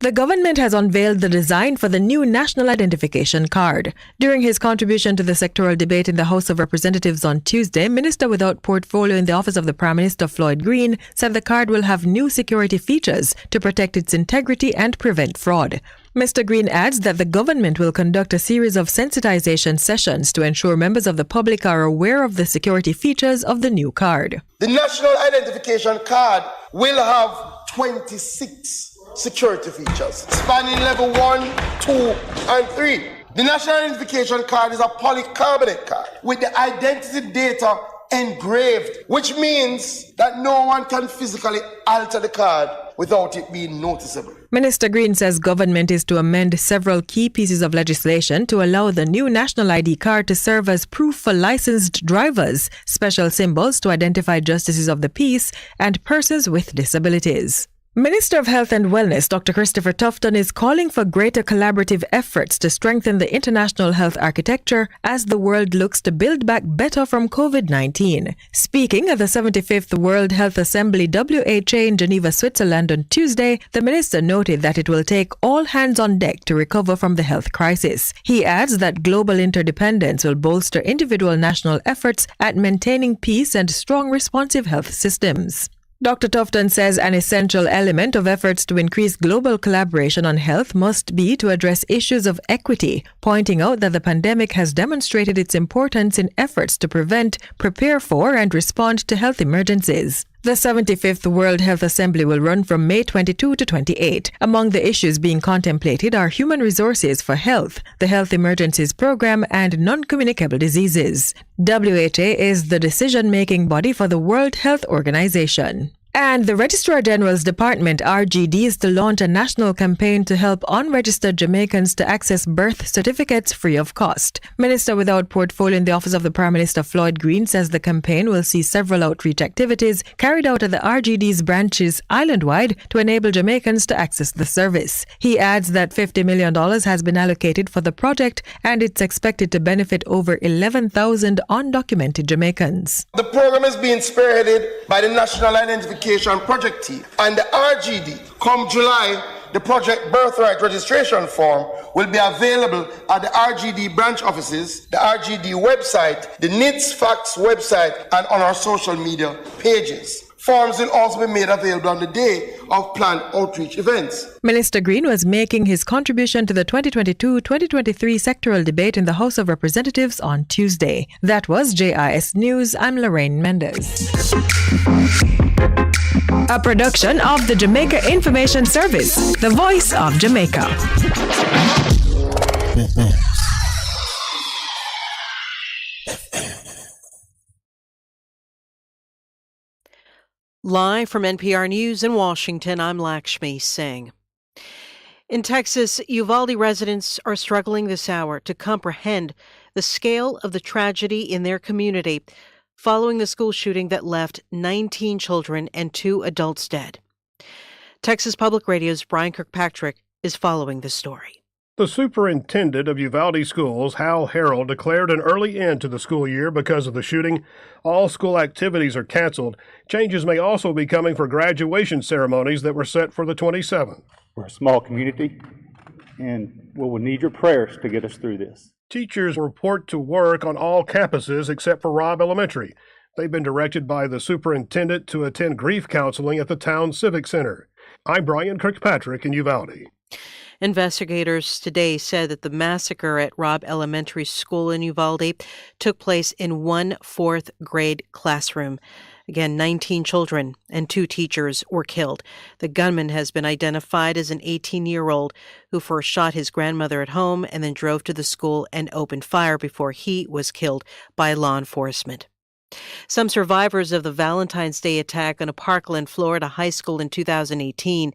The government has unveiled the design for the new National Identification Card. During his contribution to the sectoral debate in the House of Representatives on Tuesday, Minister without portfolio in the office of the Prime Minister, Floyd Green, said the card will have new security features to protect its integrity and prevent fraud. Mr. Green adds that the government will conduct a series of sensitization sessions to ensure members of the public are aware of the security features of the new card. The National Identification Card will have 26 security features, spanning level 1, 2, and 3. The National Identification Card is a polycarbonate card with the identity data engraved, which means that no one can physically alter the card without it being noticeable. Minister Green says government is to amend several key pieces of legislation to allow the new national ID card to serve as proof for licensed drivers, special symbols to identify justices of the peace, and persons with disabilities. Minister of Health and Wellness Dr. Christopher Tufton is calling for greater collaborative efforts to strengthen the international health architecture as the world looks to build back better from COVID-19. Speaking at the 75th World Health Assembly WHA in Geneva, Switzerland on Tuesday, the minister noted that it will take all hands on deck to recover from the health crisis. He adds that global interdependence will bolster individual national efforts at maintaining peace and strong responsive health systems. Dr. Tufton says an essential element of efforts to increase global collaboration on health must be to address issues of equity, pointing out that the pandemic has demonstrated its importance in efforts to prevent, prepare for, and respond to health emergencies. The 75th World Health Assembly will run from May 22 to 28. Among the issues being contemplated are human resources for health, the Health Emergencies Program, and non-communicable diseases. WHA is the decision-making body for the World Health Organization. And the Registrar General's Department, RGD, is to launch a national campaign to help unregistered Jamaicans to access birth certificates free of cost. Minister without portfolio in the office of the Prime Minister, Floyd Green, says the campaign will see several outreach activities carried out at the RGD's branches island-wide to enable Jamaicans to access the service. He adds that $50 million has been allocated for the project and it's expected to benefit over 11,000 undocumented Jamaicans. The program is being spearheaded by the National Identification Project Team and the RGD. Come July, the project birthright registration form will be available at the RGD branch offices, the RGD website, the NIDS Facts website, and on our social media pages. Forms will also be made available on the day of planned outreach events. Minister Green was making his contribution to the 2022-2023 sectoral debate in the House of Representatives on Tuesday. That was JIS News. I'm Lorraine Mendez. A production of the Jamaica Information Service, the voice of Jamaica. Live from NPR News in Washington, I'm Lakshmi Singh. In Texas, Uvalde residents are struggling this hour to comprehend the scale of the tragedy in their community following the school shooting that left 19 children and 2 adults dead. Texas Public Radio's Brian Kirkpatrick is following the story. The superintendent of Uvalde Schools, Hal Harrell, declared an early end to the school year because of the shooting. All school activities are canceled. Changes may also be coming for graduation ceremonies that were set for the 27th. We're a small community, and we will need your prayers to get us through this. Teachers report to work on all campuses except for Robb Elementary. They've been directed by the superintendent to attend grief counseling at the town civic center. I'm Brian Kirkpatrick in Uvalde. Investigators today said that the massacre at Robb Elementary School in Uvalde took place in one 4th grade classroom. Again, 19 children and 2 teachers were killed. The gunman has been identified as an 18-year-old who first shot his grandmother at home and then drove to the school and opened fire before he was killed by law enforcement. Some survivors of the Valentine's Day attack on a Parkland, Florida high school in 2018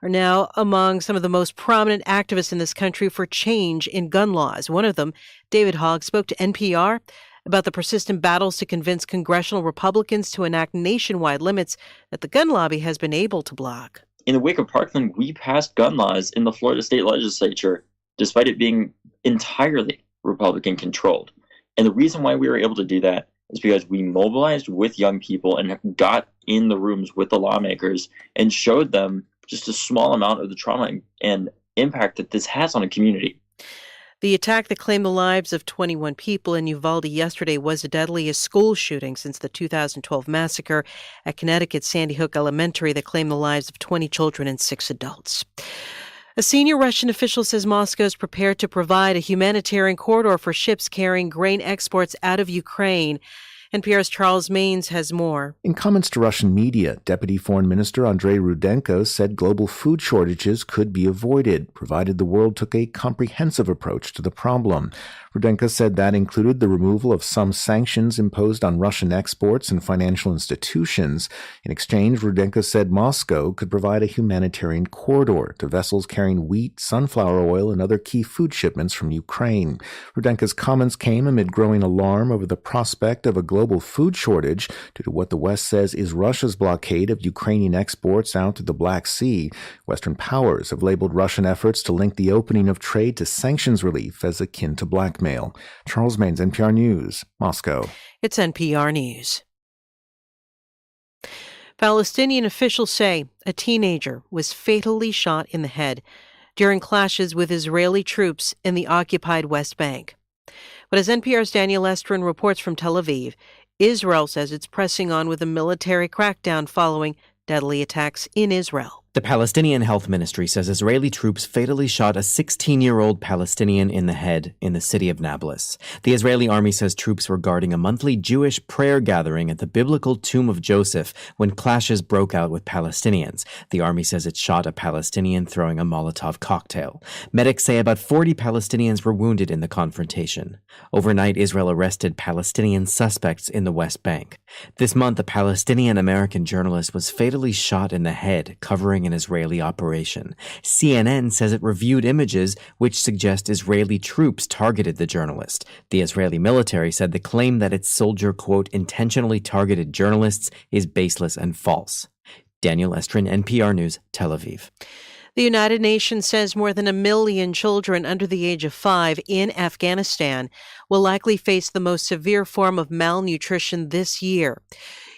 are now among some of the most prominent activists in this country for change in gun laws. One of them, David Hogg, spoke to NPR about the persistent battles to convince congressional Republicans to enact nationwide limits that the gun lobby has been able to block. In the wake of Parkland, we passed gun laws in the Florida state legislature, despite it being entirely Republican controlled. And the reason why we were able to do that is because we mobilized with young people and got in the rooms with the lawmakers and showed them just a small amount of the trauma and impact that this has on a community. The attack that claimed the lives of 21 people in Uvalde yesterday was the deadliest school shooting since the 2012 massacre at Connecticut's Sandy Hook Elementary that claimed the lives of 20 children and 6 adults. A senior Russian official says Moscow is prepared to provide a humanitarian corridor for ships carrying grain exports out of Ukraine. NPR's Charles Maines has more. In comments to Russian media, Deputy Foreign Minister Andrei Rudenko said global food shortages could be avoided, provided the world took a comprehensive approach to the problem. Rudenko said that included the removal of some sanctions imposed on Russian exports and financial institutions. In exchange, Rudenko said Moscow could provide a humanitarian corridor to vessels carrying wheat, sunflower oil, and other key food shipments from Ukraine. Rudenko's comments came amid growing alarm over the prospect of a global food shortage due to what the West says is Russia's blockade of Ukrainian exports out to the Black Sea. Western powers have labeled Russian efforts to link the opening of trade to sanctions relief as akin to blackmail. Charles Maines, NPR News, Moscow. It's NPR News. Palestinian officials say a teenager was fatally shot in the head during clashes with Israeli troops in the occupied West Bank. But as NPR's Daniel Estrin reports from Tel Aviv, Israel says it's pressing on with a military crackdown following deadly attacks in Israel. The Palestinian Health Ministry says Israeli troops fatally shot a 16-year-old Palestinian in the head in the city of Nablus. The Israeli army says troops were guarding a monthly Jewish prayer gathering at the biblical tomb of Joseph when clashes broke out with Palestinians. The army says it shot a Palestinian throwing a Molotov cocktail. Medics say about 40 Palestinians were wounded in the confrontation. Overnight, Israel arrested Palestinian suspects in the West Bank. This month, a Palestinian-American journalist was fatally shot in the head, covering an Israeli operation. CNN says it reviewed images which suggest Israeli troops targeted the journalist. The Israeli military said the claim that its soldier, quote, intentionally targeted journalists is baseless and false. Daniel Estrin, NPR News, Tel Aviv. The United Nations says more than 1 million children under the age of 5 in Afghanistan will likely face the most severe form of malnutrition this year.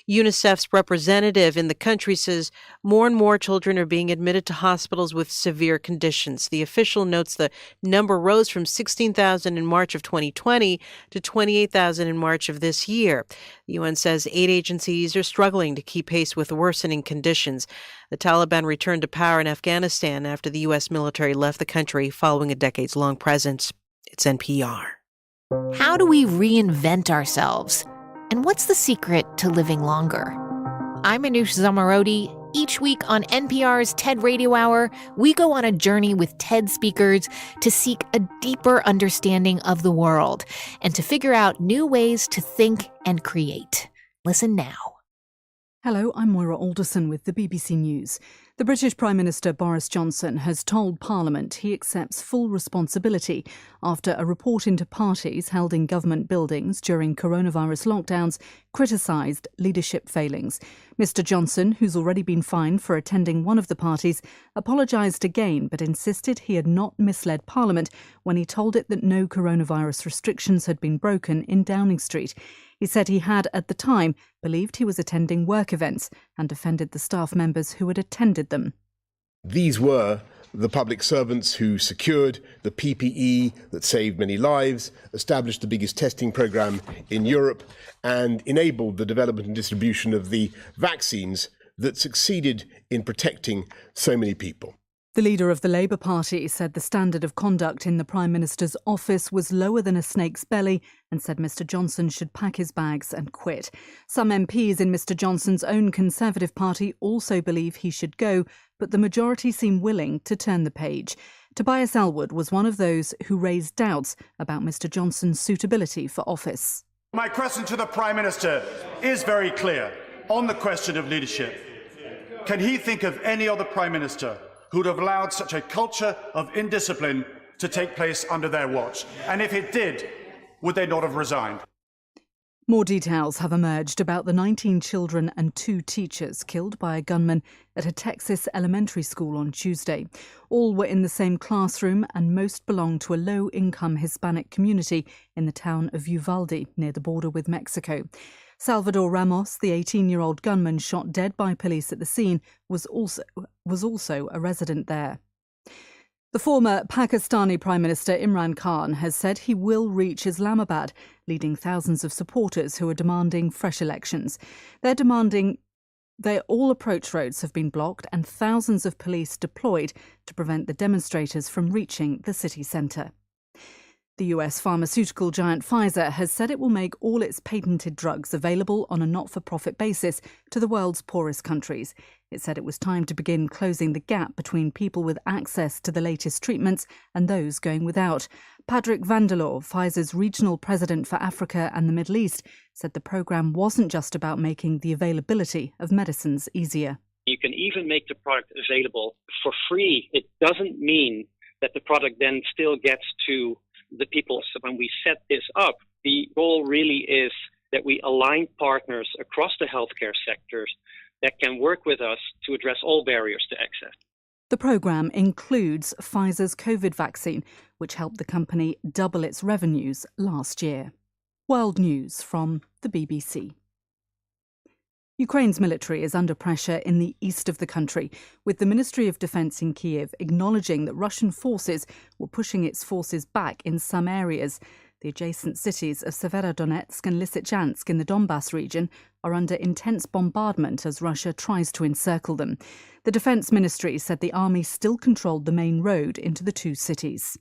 UNICEF's representative in the country says more and more children are being admitted to hospitals with severe conditions. The official notes the number rose from 16,000 in March of 2020 to 28,000 in March of this year. The UN says aid agencies are struggling to keep pace with worsening conditions. The Taliban returned to power in Afghanistan after the U.S. military left the country following a decades-long presence. It's NPR. How do we reinvent ourselves? And what's the secret to living longer? I'm Anoush Zamarodi. Each week on NPR's TED Radio Hour, we go on a journey with TED speakers to seek a deeper understanding of the world and to figure out new ways to think and create. Listen now. Hello, I'm Moira Alderson with the BBC News. The British Prime Minister Boris Johnson has told Parliament he accepts full responsibility after a report into parties held in government buildings during coronavirus lockdowns criticised leadership failings. Mr Johnson, who's already been fined for attending one of the parties, apologised again but insisted he had not misled Parliament when he told it that no coronavirus restrictions had been broken in Downing Street. He said he had, at the time, believed he was attending work events and defended the staff members who had attended them. These were the public servants who secured the PPE that saved many lives, established the biggest testing programme in Europe, and enabled the development and distribution of the vaccines that succeeded in protecting so many people. The leader of the Labour Party said the standard of conduct in the Prime Minister's office was lower than a snake's belly and said Mr Johnson should pack his bags and quit. Some MPs in Mr Johnson's own Conservative Party also believe he should go, but the majority seem willing to turn the page. Tobias Elwood was one of those who raised doubts about Mr Johnson's suitability for office. My question to the Prime Minister is very clear on the question of leadership. Can he think of any other Prime Minister who would have allowed such a culture of indiscipline to take place under their watch? And if it did, would they not have resigned? More details have emerged about the 19 children and 2 teachers killed by a gunman at a Texas elementary school on Tuesday. All were in the same classroom and most belonged to a low-income Hispanic community in the town of Uvalde, near the border with Mexico. Salvador Ramos, the 18-year-old gunman shot dead by police at the scene, was also a resident there. The former Pakistani Prime Minister Imran Khan has said he will reach Islamabad, leading thousands of supporters who are demanding fresh elections. All approach roads have been blocked and thousands of police deployed to prevent the demonstrators from reaching the city centre. The US pharmaceutical giant Pfizer has said it will make all its patented drugs available on a not-for-profit basis to the world's poorest countries. It said it was time to begin closing the gap between people with access to the latest treatments and those going without. Patrick Vandelor, Pfizer's regional president for Africa and the Middle East, said the programme wasn't just about making the availability of medicines easier. You can even make the product available for free. It doesn't mean that the product then still gets to the people. So when we set this up, the goal really is that we align partners across the healthcare sectors that can work with us to address all barriers to access. The programme includes Pfizer's COVID vaccine, which helped the company double its revenues last year. World News from the BBC. Ukraine's military is under pressure in the east of the country, with the Ministry of Defence in Kyiv acknowledging that Russian forces were pushing its forces back in some areas. The adjacent cities of Severodonetsk and Lysychansk in the Donbass region are under intense bombardment as Russia tries to encircle them. The Defence Ministry said the army still controlled the main road into the two cities.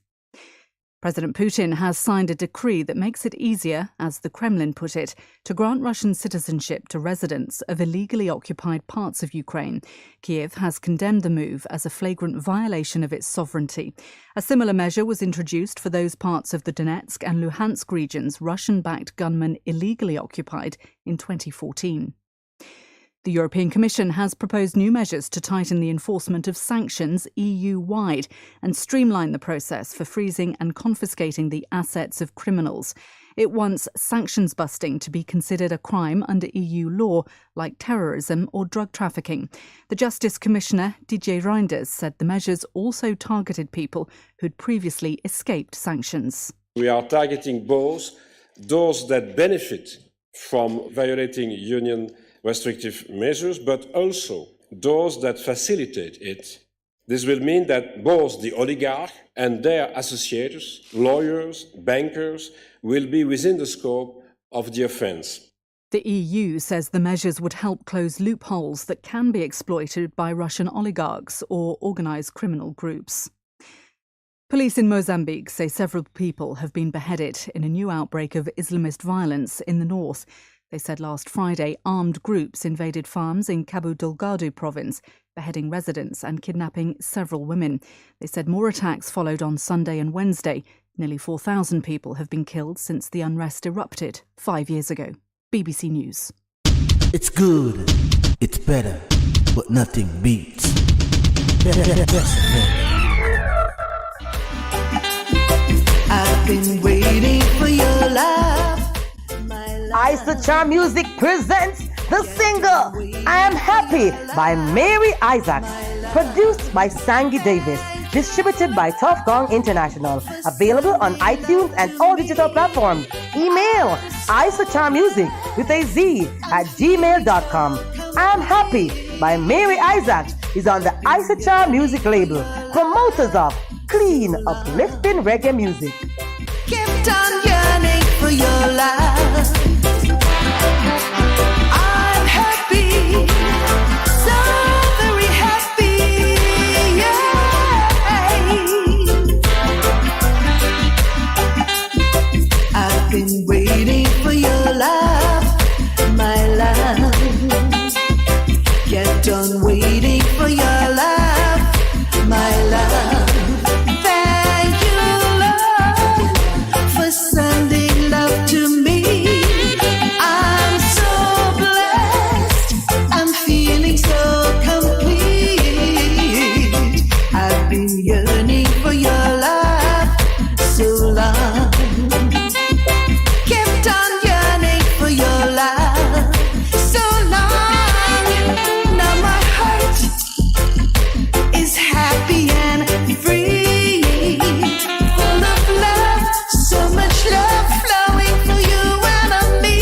President Putin has signed a decree that makes it easier, as the Kremlin put it, to grant Russian citizenship to residents of illegally occupied parts of Ukraine. Kyiv has condemned the move as a flagrant violation of its sovereignty. A similar measure was introduced for those parts of the Donetsk and Luhansk regions Russian-backed gunmen illegally occupied in 2014. The European Commission has proposed new measures to tighten the enforcement of sanctions EU-wide and streamline the process for freezing and confiscating the assets of criminals. It wants sanctions busting to be considered a crime under EU law, like terrorism or drug trafficking. The Justice Commissioner, Didier Reynders, said the measures also targeted people who'd previously escaped sanctions. We are targeting both those that benefit from violating union restrictive measures, but also those that facilitate it. This will mean that both the oligarch and their associates, lawyers, bankers, will be within the scope of the offence. The EU says the measures would help close loopholes that can be exploited by Russian oligarchs or organised criminal groups. Police in Mozambique say several people have been beheaded in a new outbreak of Islamist violence in the north. They said last Friday armed groups invaded farms in Cabo Delgado province, beheading residents and kidnapping several women. They said more attacks followed on Sunday and Wednesday. Nearly 4,000 people have been killed since the unrest erupted 5 years ago. BBC News. It's good, it's better, but nothing beats. I've been waiting for your love. Isachar Music presents the single I Am Happy by Mary Isaacs, produced by Sangy Davis, distributed by Tough Gong International, available on iTunes and all digital platforms. Email isacharmusic with a Z at gmail.com. I Am Happy by Mary Isaacs is on the Isachar Music label, promoters of clean, uplifting reggae music. Kept on yearning for your love. I'm happy, so very happy, yeah. I've been waiting for your love, my love. Kept on waiting for your love, my love. Thank you, Lord, for sending love to me. I'm so blessed, I'm feeling so complete. I've been yearning for your love so long. Kept on yearning for your love so long. Now my heart is happy and free, full of love, so much love flowing for you and me.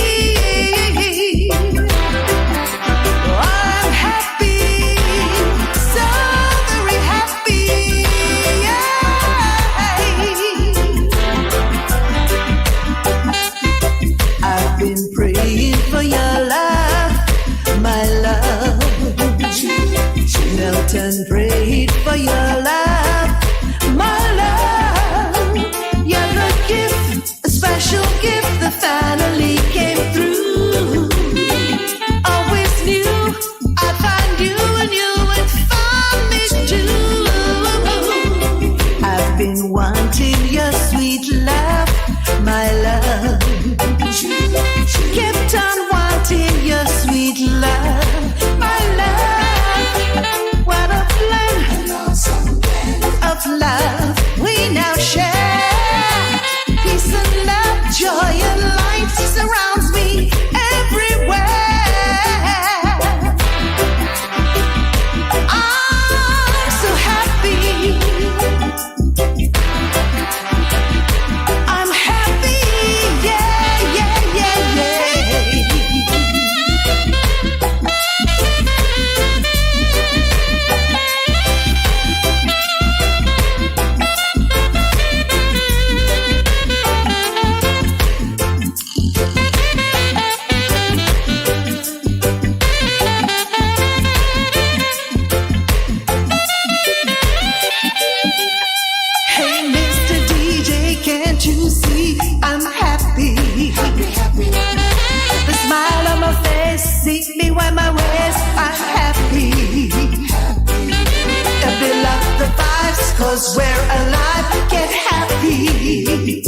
'cause we're alive, get happy.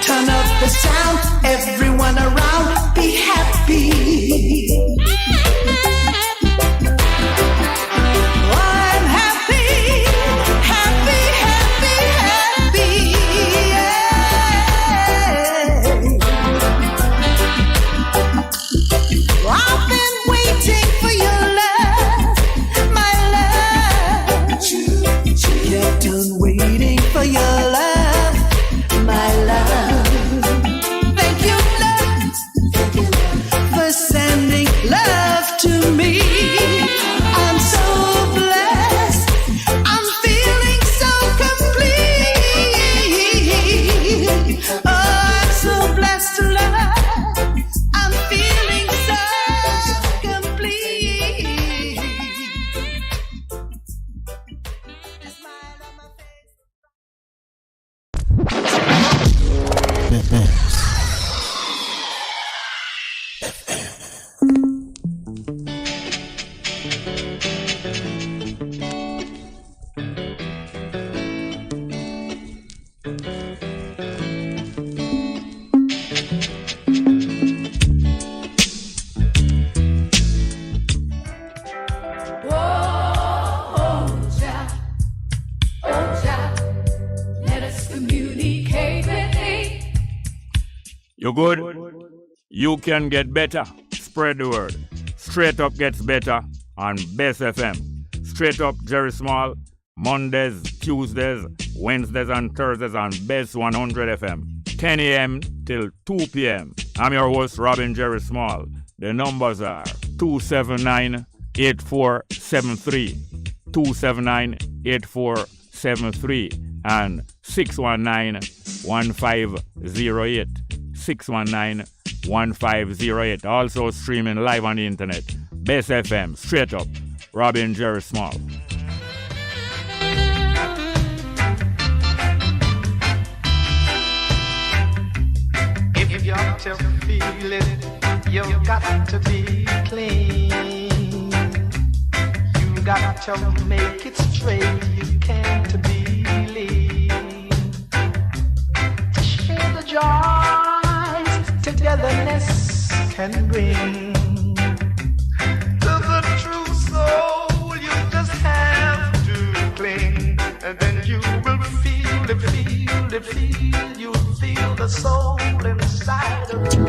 Turn up the sound, everyone around, be happy. I'm happy, happy, happy, happy. Yeah. I've been waiting for your love, my love. Kept on waiting for your love, my love. Thank you, love, for sending love to me. I'm so blessed. I'm feeling so complete. Oh, I'm so blessed to love. I'm feeling so complete. Oh, Jah, let us communicate with thee. You good? You can get better. Spread the word. Straight Up gets better on Bess FM. Straight Up Jerry Small, Mondays, Tuesdays, Wednesdays and Thursdays on Bess 100 FM. 10 a.m. till 2 p.m. I'm your host, Robin Jerry Small. The numbers are 279-8473, 279-8473, and 619-1508, 619-1508. Also streaming live on the internet. Bess FM, Straight Up, Robin Jerry Small. If you're to feel it, you've got to be clean. You got to make it straight. You can't believe. Share the joys togetherness can bring. To the true soul, you just have to cling, and then you will feel it, feel it, feel. You'll feel the soul inside of you.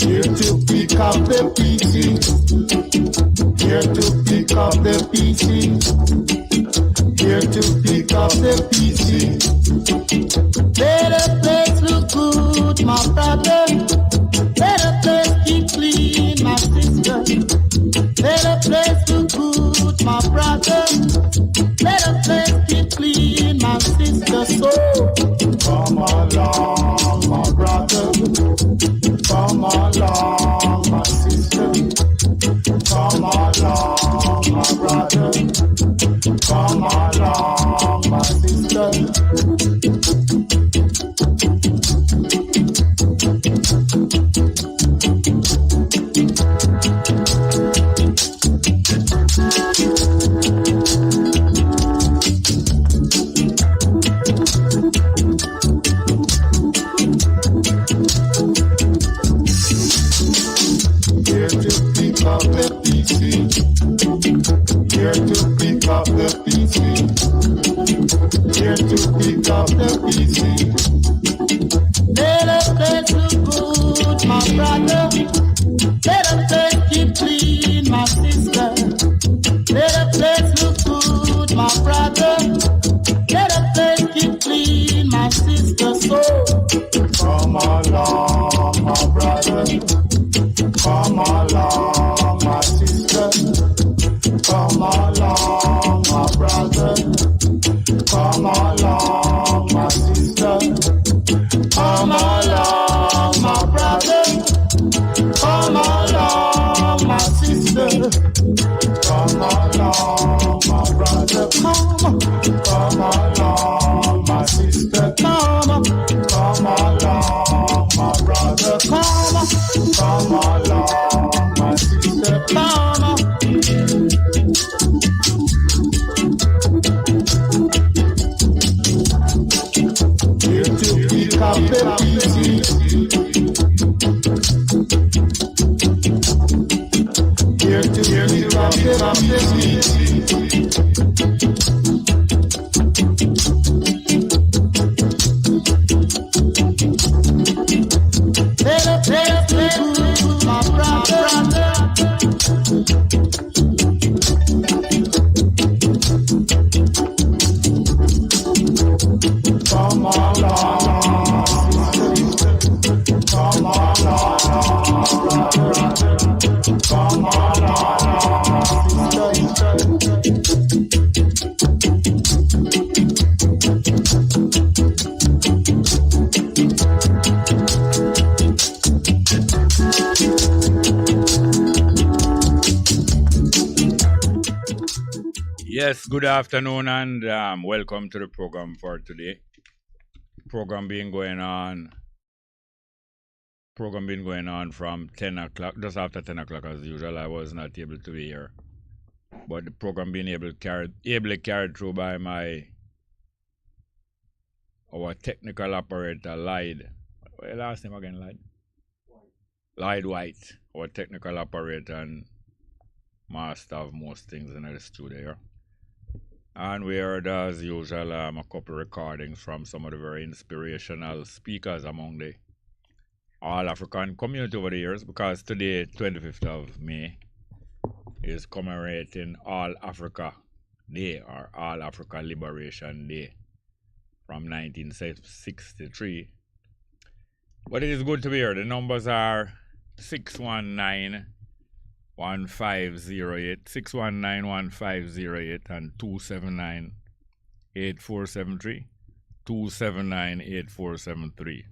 Here to pick up the pieces. Here to pick up the pieces. Here to pick up the pieces. Let a place look good, my brother. Let a place keep clean, my sister. Let a place look good, my brother. Let a place keep clean, my sister. So come along, my brother. Come along, my sister. Come along, my brother. Come along, my sister. Here to pick up the pieces. Here to pick up the pieces. Here to pick up the pieces. Let a place look good, my brother. Let a place keep clean, my sister. Let a place look good, my brother. Let a place keep clean, my sister. So come along, my brother. Come along, my sister. Come along, my brother. Come along, my sister. Here to pick up the pieces. Here to pick up the pieces. Let us my brother. Come on, come on, come on, Yes, good afternoon and welcome to the program for today. Program been going on from 10 o'clock, just after 10 o'clock as usual. I was not able to be here, but the program being ably carried through by our technical operator, Lyde. What's your last name again, Lyde? Lyde White, our technical operator and master of most things in the studio here. And we heard, as usual, a couple recordings from some of the very inspirational speakers among the All-African community over the years, because today, 25th of May, is commemorating All-Africa Day, or All-Africa Liberation Day, from 1963. But it is good to be here. The numbers are 619-1508, 619-1508, and 279-8473, 279-8473.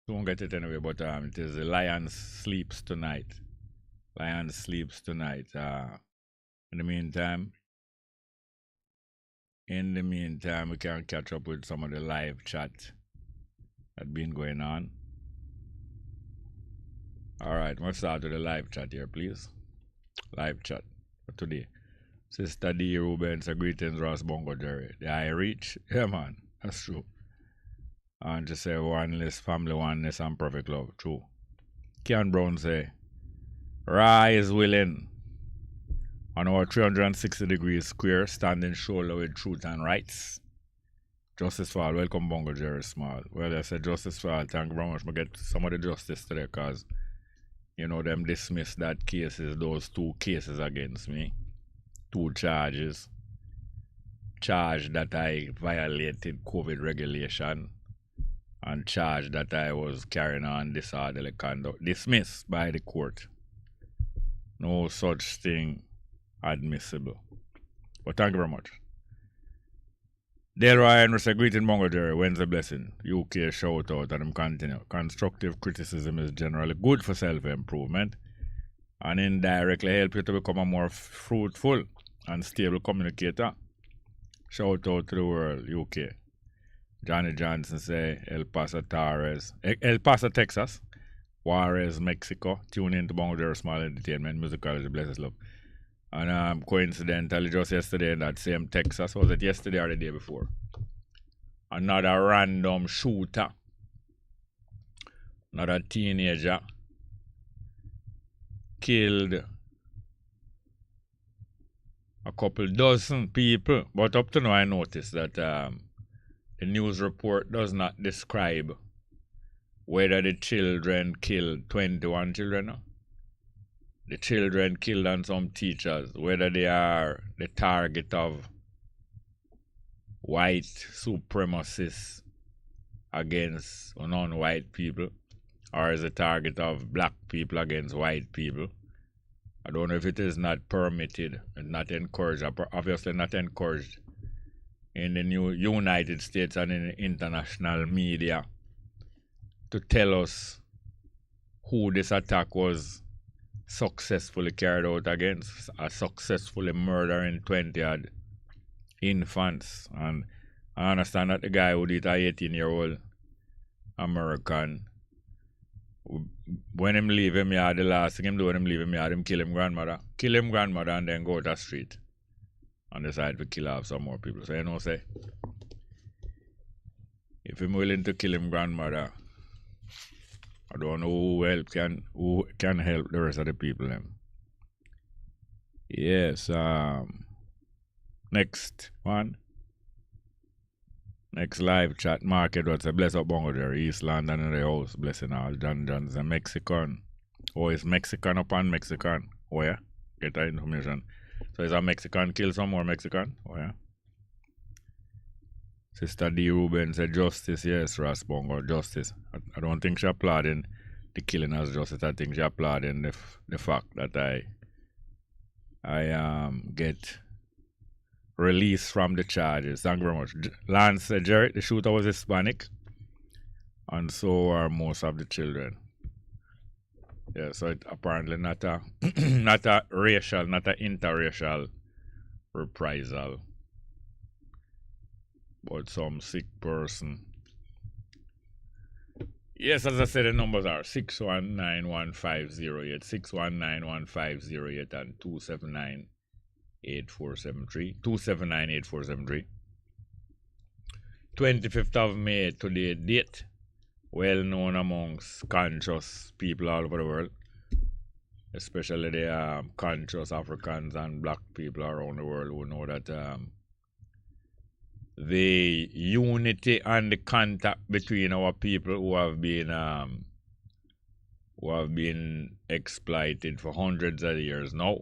Don't get it anyway, but it is the Lion Sleeps Tonight. Lion Sleeps Tonight. In the meantime, we can catch up with some of the live chat that's been going on. All right, let's start with the live chat here, please. Live chat for today. Sister D. Rubens, greetings, Ross Bongo Jerry. The I reach? Yeah, man, that's true. And just say oneness, family oneness, and perfect love. True. Ken Brown say, Ra is willing. On our 360 degrees square, standing shoulder with truth and rights. Justice Fall, welcome Bongo Jerry Small. Well, I said Justice Fall, thank you very much. I get some of the justice today because, you know, them dismissed that cases, those 2 cases against me. 2 charges. Charge that I violated COVID regulation and charge that I was carrying on disorderly conduct. Dismissed by the court. No such thing admissible. But thank you very much. Dale Ryan was a greeting Bongo Jerry. When's the blessing? UK shout out and them continue. Constructive criticism is generally good for self-improvement and indirectly help you to become a more fruitful and stable communicator. Shout out to the world, UK. Johnny Johnson say El Paso, Texas. Juarez, Mexico. Tune in to Bongo Jerry Small Entertainment, Musicology, Blessed Love. And coincidentally, just yesterday in that same Texas, was it yesterday or the day before? Another random shooter, another teenager, killed a couple dozen people. But up to now, I noticed that the news report does not describe whether the children killed 21 children. No? The children killed and some teachers, whether they are the target of white supremacists against non-white people, or is the target of black people against white people. I don't know if it is not permitted and not encouraged, obviously not encouraged in the new United States and in the international media to tell us who this attack was successfully carried out against, successfully murdering 20-odd infants. And I understand that the guy who did an 18-year-old American When him leave him yard, the last thing him do when him leave him yard, him kill him grandmother. Kill him grandmother and then go to the street. And decide to kill off some more people. So you know say, if him willing to kill him grandmother, I don't know who can help the rest of the people them. Yes, next one. Next live chat market what's a bless up Bongo there, East London in the house, blessing all John John's a Mexican. Oh, it's Mexican upon Mexican. Oh yeah, get that information. So is a Mexican kill some more Mexican? Oh yeah. Sister D. Ruben said justice, yes, Ras Bongo, justice. I don't think she applauding the killing as justice. I think she applauding the fact that I get released from the charges. Thank you very much. Lance said, Jerry, the shooter was Hispanic, and so are most of the children. Yeah, so it apparently not a not a racial, not an interracial reprisal, but some sick person. Yes, as I said, the numbers are 6191508, 6191508, and 2798473, 2798473. 25th of May today date, well known amongst conscious people all over the world, especially the conscious Africans and black people around the world who know that the unity and the contact between our people who have been exploited for hundreds of years now,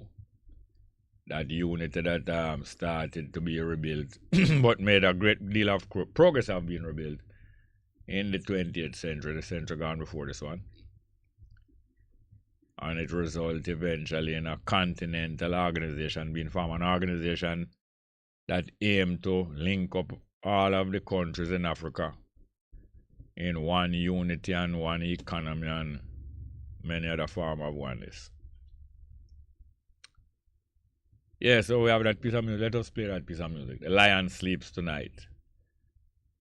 that unity that started to be rebuilt but made a great deal of progress have been rebuilt in the 20th century, the century gone before this one, and it resulted eventually in a continental organization being formed, an organization that aimed to link up all of the countries in Africa in one unity and one economy and many other form of oneness. Yeah, so we have that piece of music. Let us play that piece of music. The Lion Sleeps Tonight.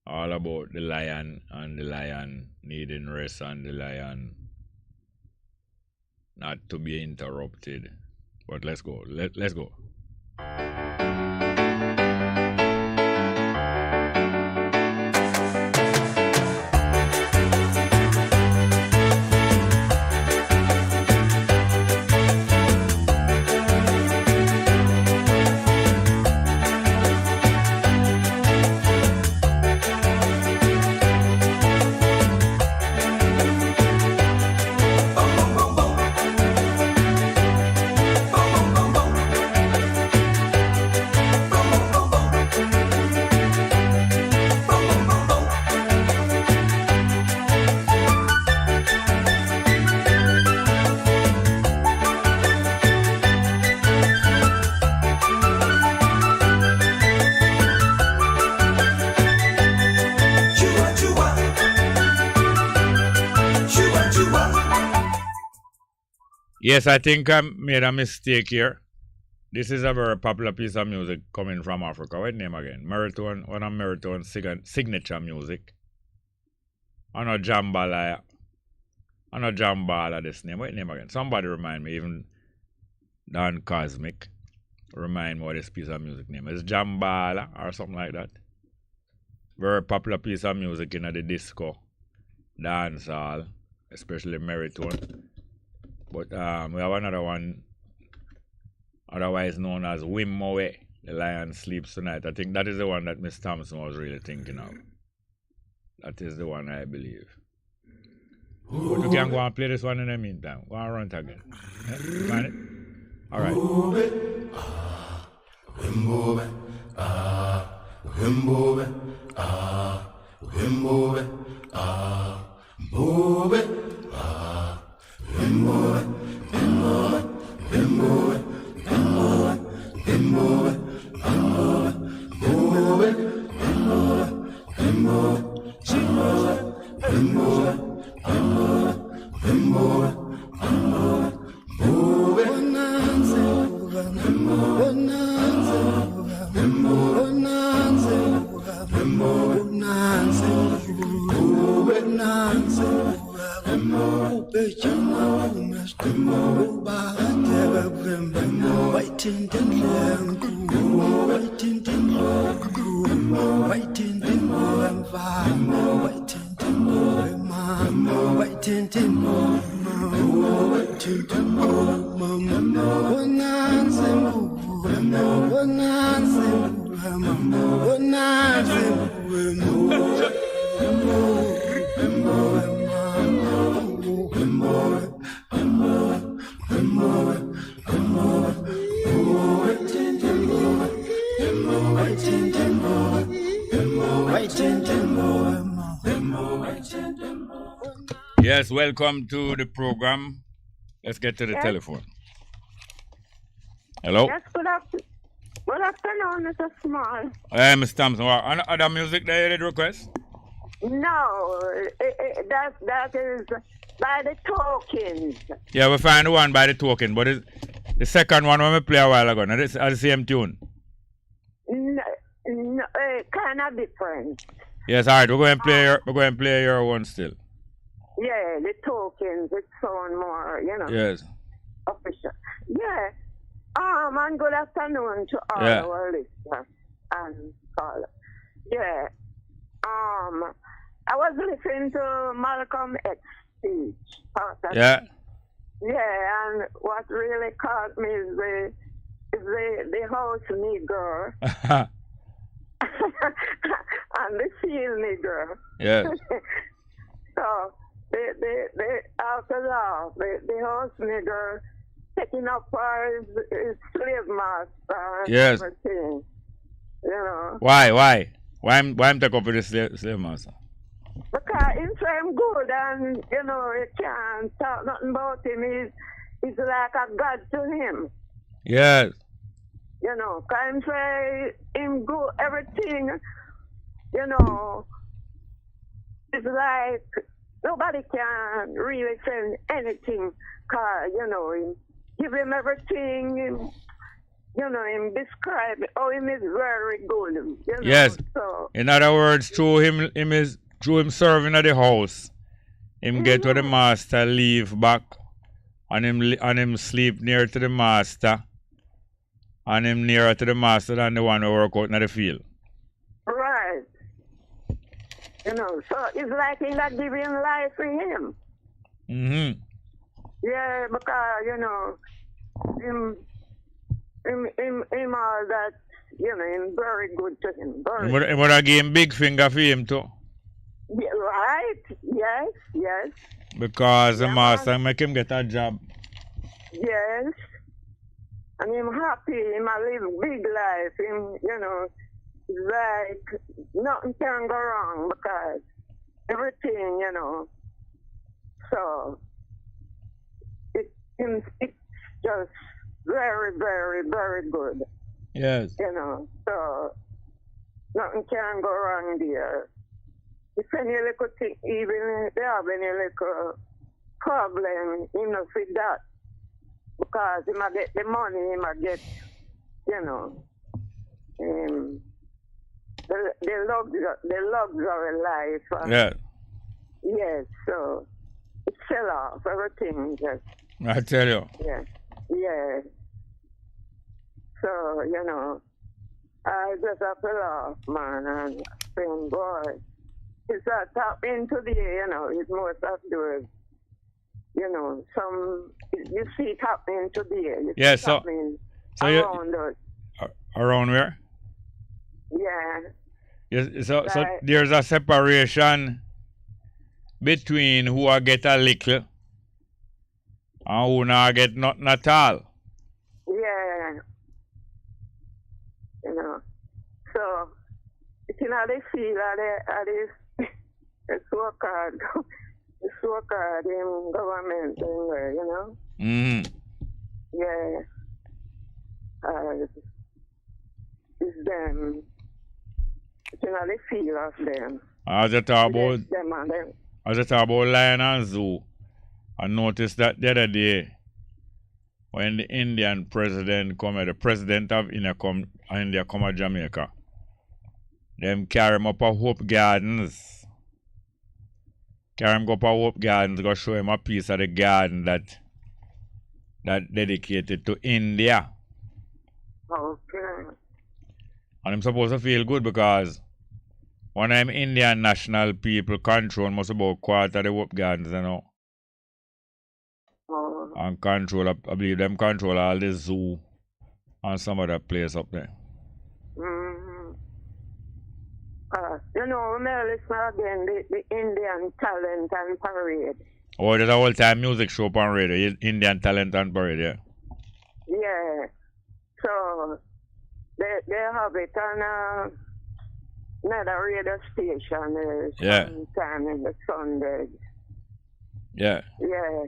All about the lion and the lion needing rest and the lion not to be interrupted. But let's go. Let's go. Yes, I think I made a mistake here. This is a very popular piece of music coming from Africa. What's the name again? Meriton, one of Meriton's signature music. I know Jambala. I know Jambala, this name. What's the name again? Somebody remind me, even Don Cosmic. Remind me what this piece of music name is. Jambala or something like that. Very popular piece of music in the disco, dance hall, especially Meriton. But we have another one, otherwise known as Wimmowe, The Lion Sleeps Tonight. I think that is the one that Miss Thompson was really thinking of. That is the one, I believe. But you can go and play this one in the meantime. Go and run it again. Yeah? Find it? All right. Wimmowe, Wimmowe, Wimmowe, Wimmowe, Wimmowe, Wimmowe, Wimmowe, Wimmowe, Wimmowe, Wimmowe, Wimmowe, Wimmowe, Wimmowe, Yes, welcome to the program. Let's get to the telephone. Hello? Yes, good afternoon, Mr. Small. Mr. Thompson, what other music that you did request? No, that is by the Tokens. Yeah, we find the one by the Token, but the second one when we play a while ago, now it's the same tune. No, kind of different. Yes, all right, we're going to play your one still. Yeah, the Tokens, it sound more, Yes. official. Yeah. And good afternoon to all our listeners and callers. Yeah. I was listening to Malcolm X speech. Yeah. Yeah, and what really caught me is the house nigger and the field nigger. Yes. So they after that, the house nigger taking up for his slave master and Yes. everything. Why? Why I'm taking up with the slave master? Because him say him good and you can't talk nothing about him. He's like a god to him. Yes. Because him say him good everything, it's like nobody can really say anything because, him give him everything, him describe how him is very good. Yes. So, in other words, through him serving at the house, him get to the master, leave back, and him sleep near to the master, and him nearer to the master than the one who work out in the field. right. So it's like he not giving life for him. Mm-hmm. Yeah, because, him all that, him very good to him. He would have given big finger for him too. Yeah, right? Yes. Because the master make him get a job. Yes. And him happy, him a live big life. Him, like nothing can go wrong because everything, So it's just very, very, very good. Yes. So nothing can go wrong there. If any little thing, even if they have any little problem, with that. Because he might get the money, he might get, the luxury life. Yeah. Yes, so it sell off everything. Just, I tell you. Yeah. So, I just have to laugh, man, and saying, boy, it's a tap into the, it's most of the, you see it happening today. Yeah, so around us. Around where? Yeah. Yes, so there's a separation between who I get a little and who not get nothing at all. Yeah. So it's they feel that it's so hard. It's so hard in government anywhere, Mm-hmm. Yeah. It's them. It's they feel of them. As I talk about lion and zoo, I noticed that the other day when the Indian president the president of India come to Jamaica, them carry him up a Hope Gardens. Carry him go up a Hope Gardens, go show him a piece of the garden that dedicated to India. Okay. And I'm supposed to feel good because one of them Indian national people control most about quarter of the whoop gardens, you know. Oh. And control, I believe them control all the zoo and some other place up there. Mm-hmm. You know, we may listen again, the Indian Talent and Parade. Oh, there's a whole time music show on radio, Indian Talent and Parade, yeah. Yeah. So, they have it on another radio station sometime in the Sunday. Yeah. Yeah.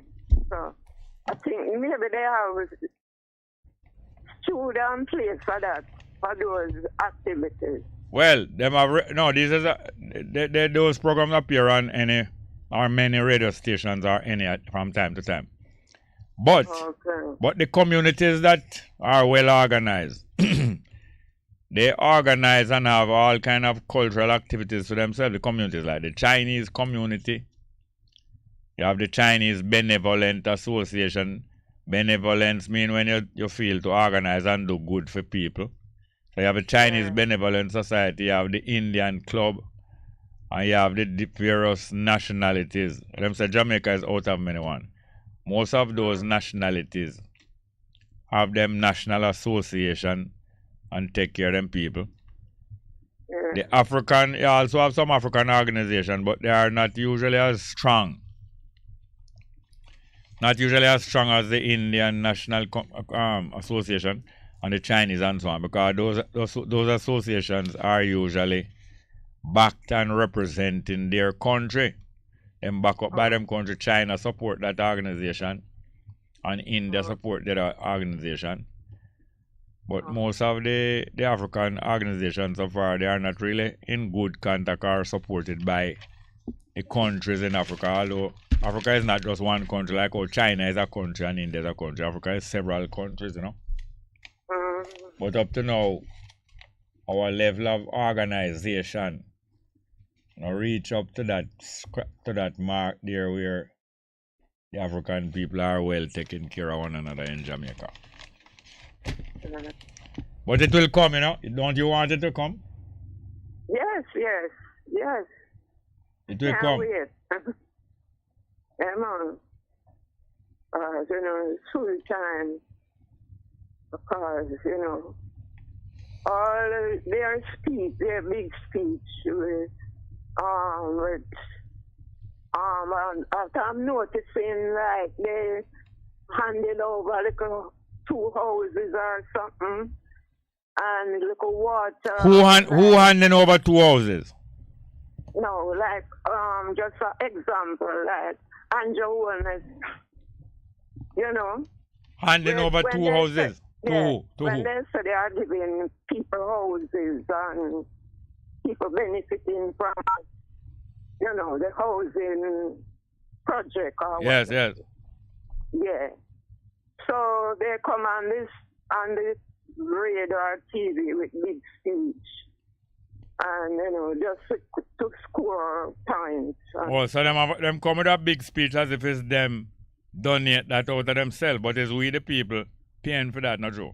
So, I think maybe they have student place for that, for those activities. Well, them have those programs appear on any or many radio stations or any from time to time. But the communities that are well organized, they organize and have all kind of cultural activities for themselves. The communities like the Chinese community, you have the Chinese Benevolent Association. Benevolence means when you feel to organize and do good for people. So you have the Chinese Benevolent Society, you have the Indian Club, and you have the various nationalities. Them say Jamaica is out of many one. Most of those nationalities have them national association and take care of them people. The African, you also have some African organization, but they are not usually as strong. Not usually as strong as the Indian National Association and the Chinese and so on, because those associations are usually backed and representing their country. Them back up by them country. China support that organization and India support that organization. But most of the African organizations so far, they are not really in good contact or supported by the countries in Africa. Although Africa is not just one country, like how China is a country and India is a country. Africa is several countries, you know. But up to now, our level of organization reach up to that mark there where the African people are well taken care of one another in Jamaica. But it will come, you know. Don't you want it to come? Yes. It will come. Wait. Yeah, man. You know, it's full time. Because, you know, all their speech, their big speech with and I'm noticing like they handed over like 2 houses or something and little water. Who handing over 2 houses? No, like just for example, like Andrew Warner, you know. Handing over 2 houses. When they say they are giving people houses and people benefiting from, you know, the housing project or whatever. Yes. Yeah. So they come on the radio or TV with big speech. And, you know, just to score points. Oh, so them come with a big speech as if it's them donate that out of themselves, but it's we the people paying for that, not true?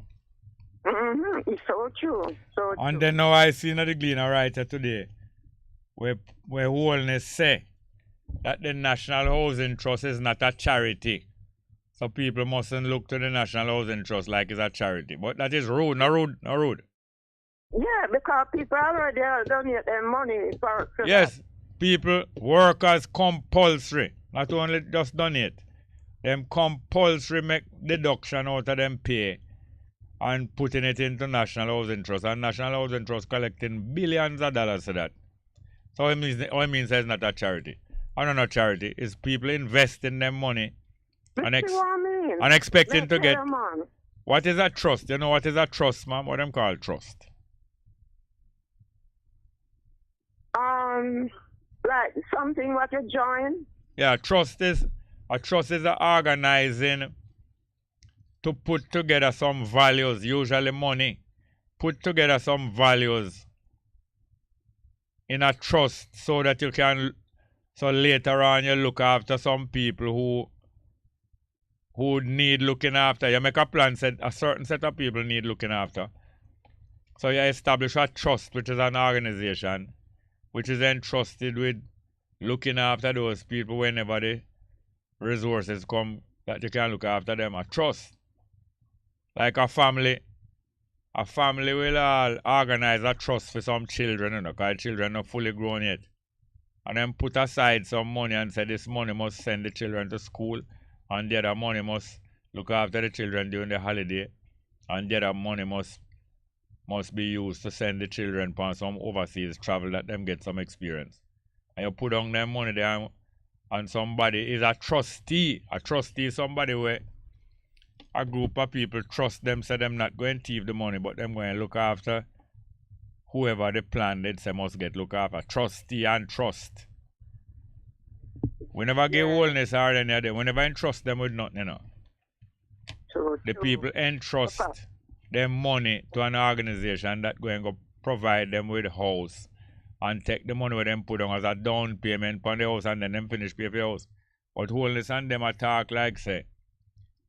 Mm-hmm. It's so true. And then now I see the Gleaner writer today where Holness say that the National Housing Trust is not a charity. So people mustn't look to the National Housing Trust like it's a charity. But that is rude, not rude. Yeah, because people already donate their money for yes, people work as compulsory, not only just donate. Them compulsory make deduction out of them pay and putting it into National Housing Trust. And National Housing Trust collecting billions of dollars for that. So all it means is not a charity. I not charity. It's people investing their money and expecting to get. What is a trust? You know what is a trust, ma'am? What them call trust? Like something what you join? Yeah, a trust is a organizing to put together some values, usually money. Put together some values in a trust so that you can, so later on you look after some people who need looking after. You make a plan, said a certain set of people need looking after. So you establish a trust, which is an organization, which is entrusted with looking after those people whenever the resources come that you can look after them. A trust. Like a family will all organize a trust for some children, you know, because children are not fully grown yet. And then put aside some money and say this money must send the children to school, and the other money must look after the children during the holiday, and the other money must be used to send the children on some overseas travel that them get some experience. And you put on them money there, and somebody is a trustee. A trustee is somebody where a group of people trust them, so them not going to thief the money, but them going to look after whoever the plan they say must get look after. Trustee and trust. We never give wholeness or any of them. We never entrust them with nothing, you know. The people entrust them money to an organization that going to provide them with a house and take the money with them put on as a down payment on the house and then them finish pay for the house. But wholeness and them attack like say,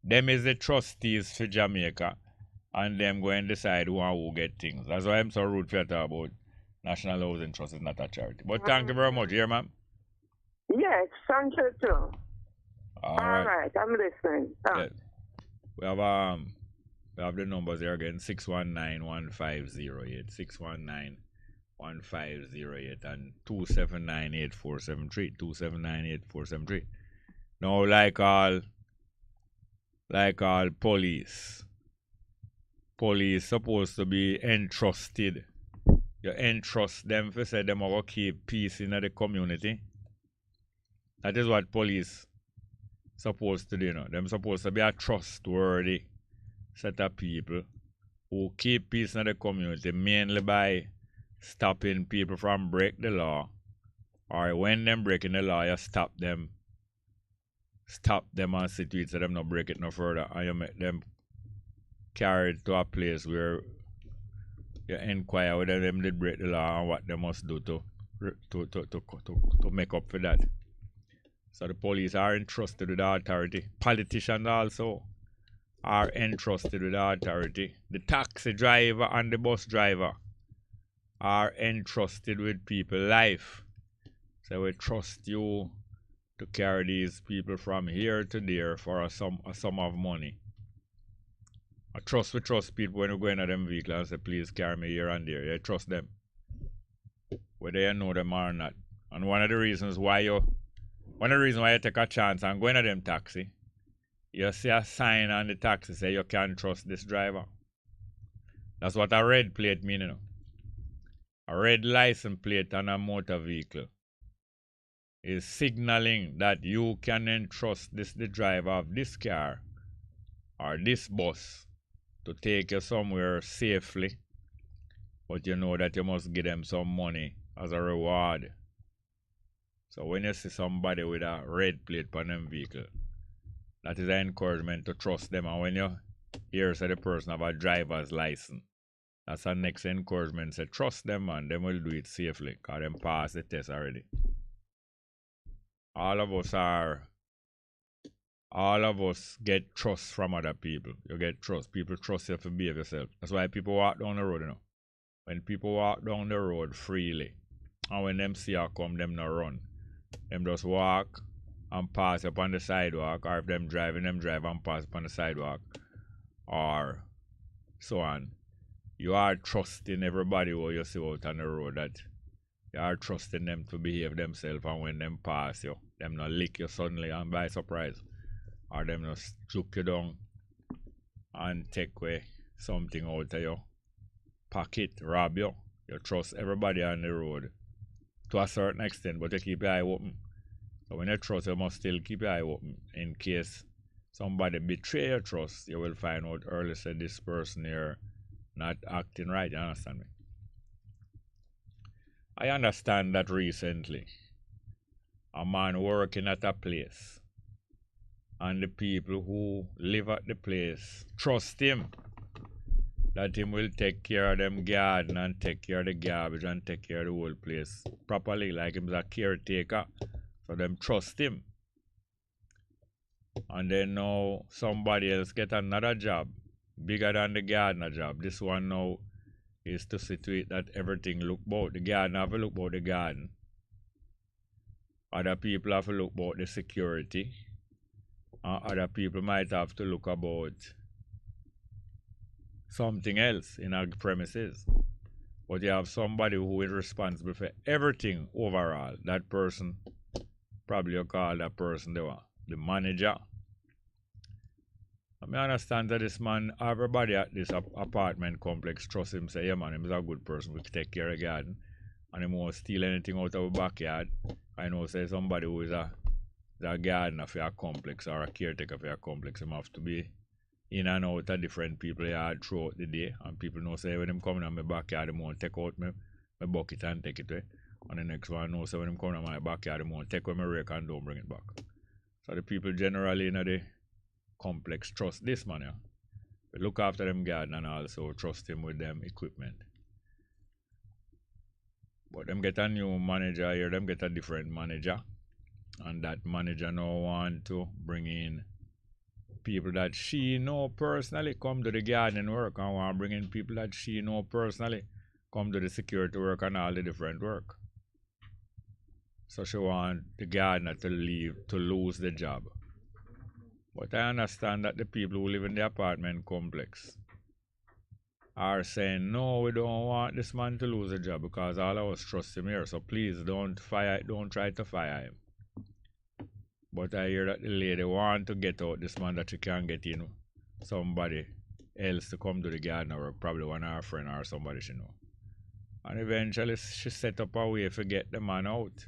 them is the trustees for Jamaica, and them go and decide who and who get things. That's why I'm so rude for you to talk about National Housing Trust is not a charity. But thank you very much, here, ma'am. Yes, thank you too. All right, I'm listening. Yes. We have the numbers here again: 619-1508, 619-1508, and 279-8473, 279-8473. Now, like all police supposed to be entrusted. You entrust them for say them will keep peace in the community. That is what police supposed to do, you know. Them supposed to be a trustworthy set of people who keep peace in the community, mainly by stopping people from break the law, or when them breaking the law, you stop them and see to it so them not break it no further, and you make them carried to a place where you inquire whether them did break the law and what they must do to make up for that. So the police are entrusted with the authority. Politicians also are entrusted with the authority. The taxi driver and the bus driver are entrusted with people's life. So we trust you to carry these people from here to there for a sum of money. We trust people when we go in them vehicle and say, please carry me here and there. You trust them, whether you know them or not. And one of the reasons why you take a chance and go in them taxi, you see a sign on the taxi say you can't trust this driver. That's what a red plate means, you know. A red license plate on a motor vehicle is signaling that you can entrust the driver of this car or this bus to take you somewhere safely, but you know that you must give them some money as a reward. So when you see somebody with a red plate on them vehicle, that is an encouragement to trust them. And when you hear say the person have a driver's license, that's the next encouragement. Say trust them and them will do it safely because them pass the test already. All of us get trust from other people. You get trust. People trust you to behave yourself. That's why people walk down the road, you know. When people walk down the road freely, and when them see you come, them not run. Them just walk and pass up on the sidewalk, or if them drive and pass up on the sidewalk, or so on. You are trusting everybody who you see out on the road, that you are trusting them to behave themselves, and when them pass you, them not lick you suddenly and by surprise, or them not juke you down and take away something out of your pocket, rob you. You trust everybody on the road to a certain extent, but you keep your eye open. So when you trust, you must still keep your eye open in case somebody betray your trust. You will find out early that this person here not acting right. You understand me? I understand that recently a man working at a place, and the people who live at the place trust him that him will take care of them garden and take care of the garbage and take care of the whole place properly, like him's a caretaker. So them trust him. And then now somebody else get another job bigger than the gardener job. This one now is to see to it that everything look about the garden, have to look about the garden. Other people have to look about the security. Other people might have to look about something else in our premises. But you have somebody who is responsible for everything overall. That person, probably you call that person the manager. I understand that this man, everybody at this apartment complex trust him, say, yeah man, he's a good person, we can take care of the garden. And he won't steal anything out of the backyard. I know, say somebody who is a gardener for a complex or a caretaker for a complex, him have to be in and out of different people yard throughout the day. And people know, say, when them coming on my backyard, they won't take out my bucket and take it away. And the next one knows, say, when them coming on my backyard, they won't take away my rake and don't bring it back. So the people generally in the complex trust this man, yeah. We look after them garden and also trust him with them equipment. But them get a new manager here, them get a different manager. And that manager now want to bring in people that she know personally come to the garden work, and want to bring in people that she know personally come to the security work and all the different work. So she want the gardener to lose the job. But I understand that the people who live in the apartment complex are saying, no, we don't want this man to lose a job because all of us trust him here. So please don't try to fire him. But I hear that the lady want to get out this man that she can't get in somebody else to come to the garden or probably one of her friend or somebody she know. And eventually she set up a way to get the man out.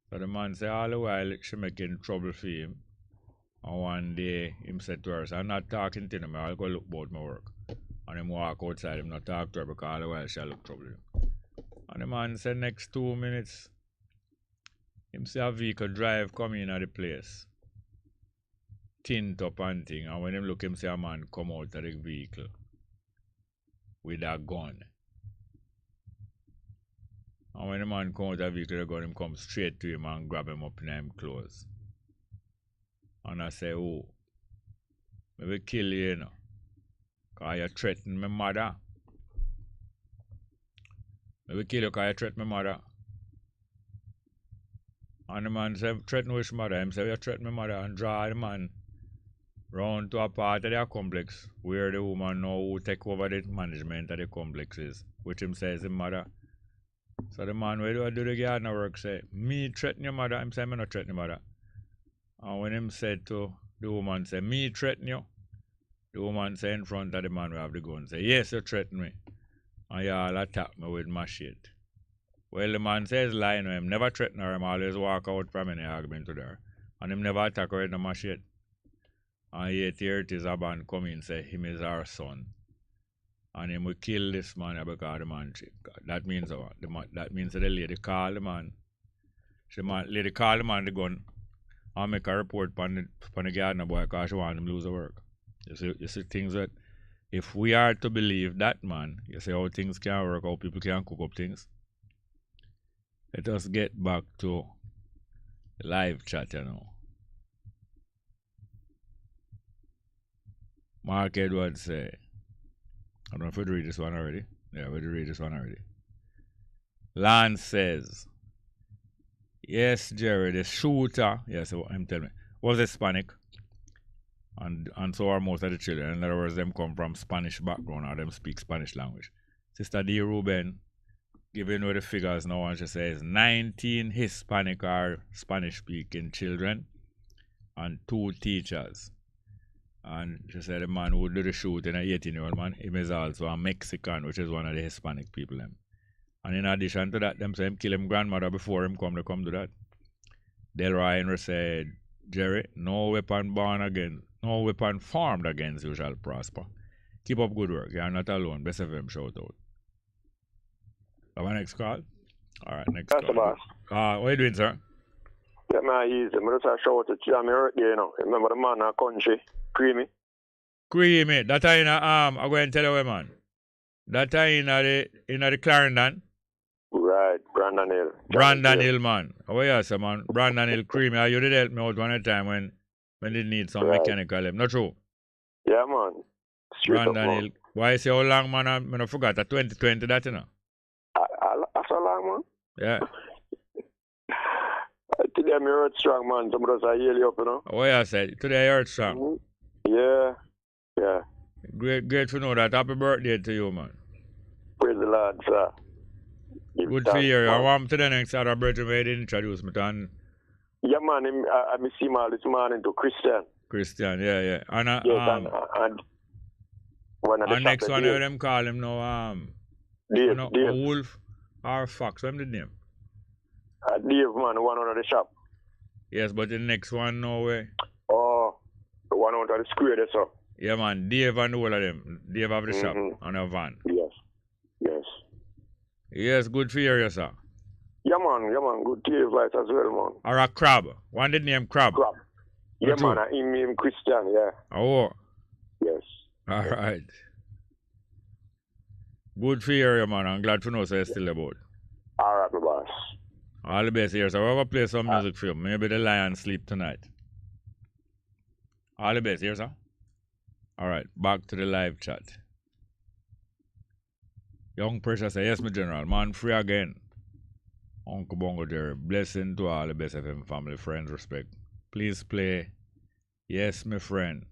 So the man say all the while she making trouble for him. And one day him said to her, so I'm not talking to him, I'll go look about my work. And him walk outside, him not talk to her because all the while she'll look trouble him. And the man said next 2 minutes, him see a vehicle drive come in at the place. Tint up and thing. And when him look, him see a man come out of the vehicle with a gun. And when the man come out of the vehicle, the gun, him come straight to him and grab him up in him clothes. And I say, oh, I will kill you, you know. Because you threaten my mother. I will kill you because you threaten my mother. And the man said, threaten which mother? Him say, you threaten my mother, and draw the man round to a part of their complex where the woman now who take over the management of the complex is, which him says his mother. So the man, where do I do the gardener work, say, me threaten your mother? Him say, me not threaten your mother. And when him said to the woman, say, me threaten you? The woman say in front of the man who have the gun, say, yes, you threaten me. And you all attack me with machete. Well, the man says lying, him never threaten her, him always walk out from any argument with her. And him never attack her with a machete. And yet here it is a man come in, say, him is our son. And him will kill this man because the man, that means what? That means that the lady call the man. Lady call the man the gun. And make a report on the gardener boy because she want him to lose the work. You see things that, if we are to believe that man, you see how things can work, how people can cook up things. Let us get back to live chat, you know. Mark Edwards say, I don't know if we read this one already. Yeah, we read this one already. Lance says, yes, Jerry, the shooter, yes, I'm telling me, was Hispanic. And so are most of the children. In other words, them come from Spanish background or them speak Spanish language. Sister D. Ruben, giving her the figures now, and she says 19 Hispanic or Spanish-speaking children and 2 teachers. And she said the man who did the shooting, an 18-year-old man, he is also a Mexican, which is one of the Hispanic people. And in addition to that, them say him kill him grandmother before him come to that. Delroy Henry said, Jerry, no weapon formed against you shall prosper. Keep up good work. You are not alone. Best of them shout out. Have a next call? Alright, next That's call. What are you doing, sir? Yeah, man, easy. I'm just a shout out to Jamie right there, you know. Remember the man in our country? Creamy. Creamy. That I in I'm going to tell you, man. That I in the Clarendon. Right, Brandon Hill. Brandon Hill, man. Oh, yes, man. Brandon Hill Creamy. You did help me out one time when when they need some mechanical help. Not true? Yeah, man. Brandon Hill. Why you say how long, man? I forgot that 2020 that, you know. That's so long, man. Yeah. Today I'm hurt strong, man. Some of us are heal you up, you know. Oh, yeah, I said. Today I hurt strong. Yeah. Yeah. Great to know that. Happy birthday to you, man. Praise the Lord, sir. Good to hear you. I want to the next other brother where they introduce me to. Yeah, man. I see him all this morning to Christian. Christian, yeah. And, and next one of them call him now, Dave. Wolf or Fox. What's the name? Dave, man, one out of the shop. Yes, but the next one, no way. Oh, the one out of the square there, sir. Yeah, man, Dave and all of them. Dave have the shop on a van. Yes. Yes, good for you, sir. Yeah, man, good to hear voice as well, man. Or a Crab. One did name Crab. Yeah, man, I name Christian, yeah. Oh. Yes. All right. Good for you, man. I'm glad to know so you're still about. All right, my boss. All the best here. So we're going to play some music for you. Maybe the lion sleep tonight. All the best here, sir. All right, back to the live chat. Young Pressure say, yes, my general. Man free again. Uncle Bongo Jerry. Blessing to all the Best FM family, friends, respect. Please play Yes, my friend.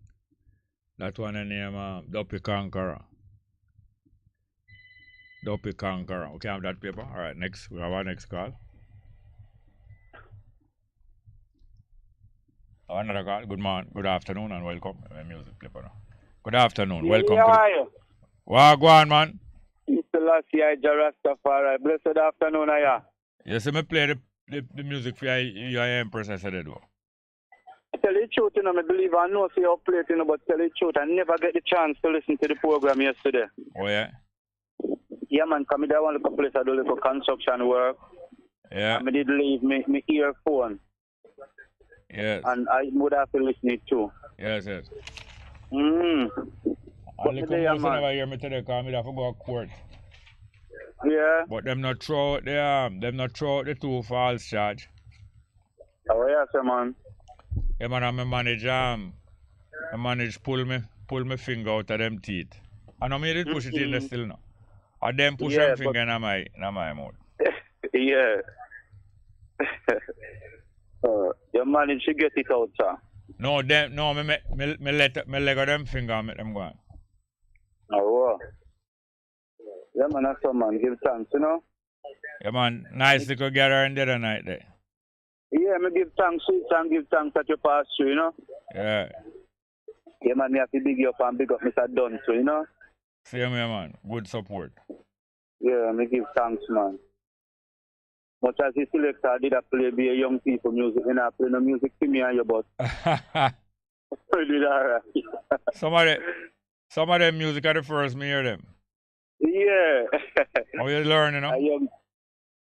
That one in name Duppy Conqueror. Duppy Conqueror. Okay, have that paper. All right, next. We have our next call. Another call. Good morning, good afternoon, and welcome. Music paper now. Good afternoon. Welcome. How are you? Well, go on, man. It's the last year, Rastafari. Blessed afternoon, Aya. Yes, I play the music for your Empress, I said it. I tell you the truth, I believe I know so you play it, but tell you the truth, I never get the chance to listen to the program yesterday. Oh, yeah? Yeah, man, come there one little place I do little construction work. Yeah. I did leave my earphone. Yes. And I would have to listen it too. Yes. But I never hear me today because I have to go to court. Yeah. But them not throw out the two false charge. Oh yeah, sir, man. Yeah, man, I manage pull me finger out of them teeth. And I made it push it in there still now. And then push them finger in my mouth. Yeah. You managed to get it out, sir. No, me leg of them finger and make them go on. Oh, wow. Yeah, man, that's some man. Give thanks, you know? Yeah, man. Nice little gather in the other night there. Yeah, me give thanks, and give thanks that you pass through, you know? Yeah. Yeah, man, me have to big you up and big up Mr. Dunn, so, you know? Same here, man. Good support. Yeah, me give thanks, man. Much as the selector did play be a young people music, and I play no music to me and your butt. Some of them music are the first me hear them. Yeah. How you learning, you know?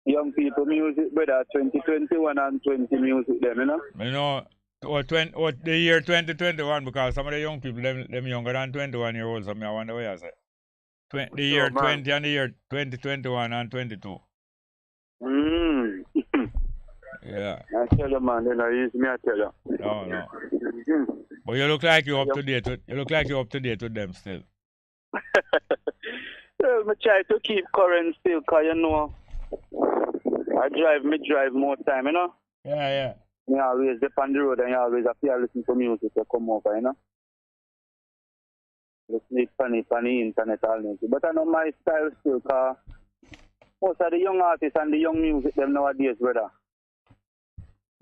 Young people music, brother, 2021 and 20 music them, you know? You know, the year 2021, because some of the young people, them younger than 21 year olds, so I wonder what you say. The year 20 and the year 2021 and 22. Yeah. I tell you, man, you know, it's me, I tell you. No. But you look like you're up to date with them still. Well, I try to keep current still, because, you know, I drive more time, you know? Yeah. You always dip on the road and you always have to listen to music to come over, you know? Just need funny internet all night. But I know my style still, because most of the young artists and the young music them nowadays, brother,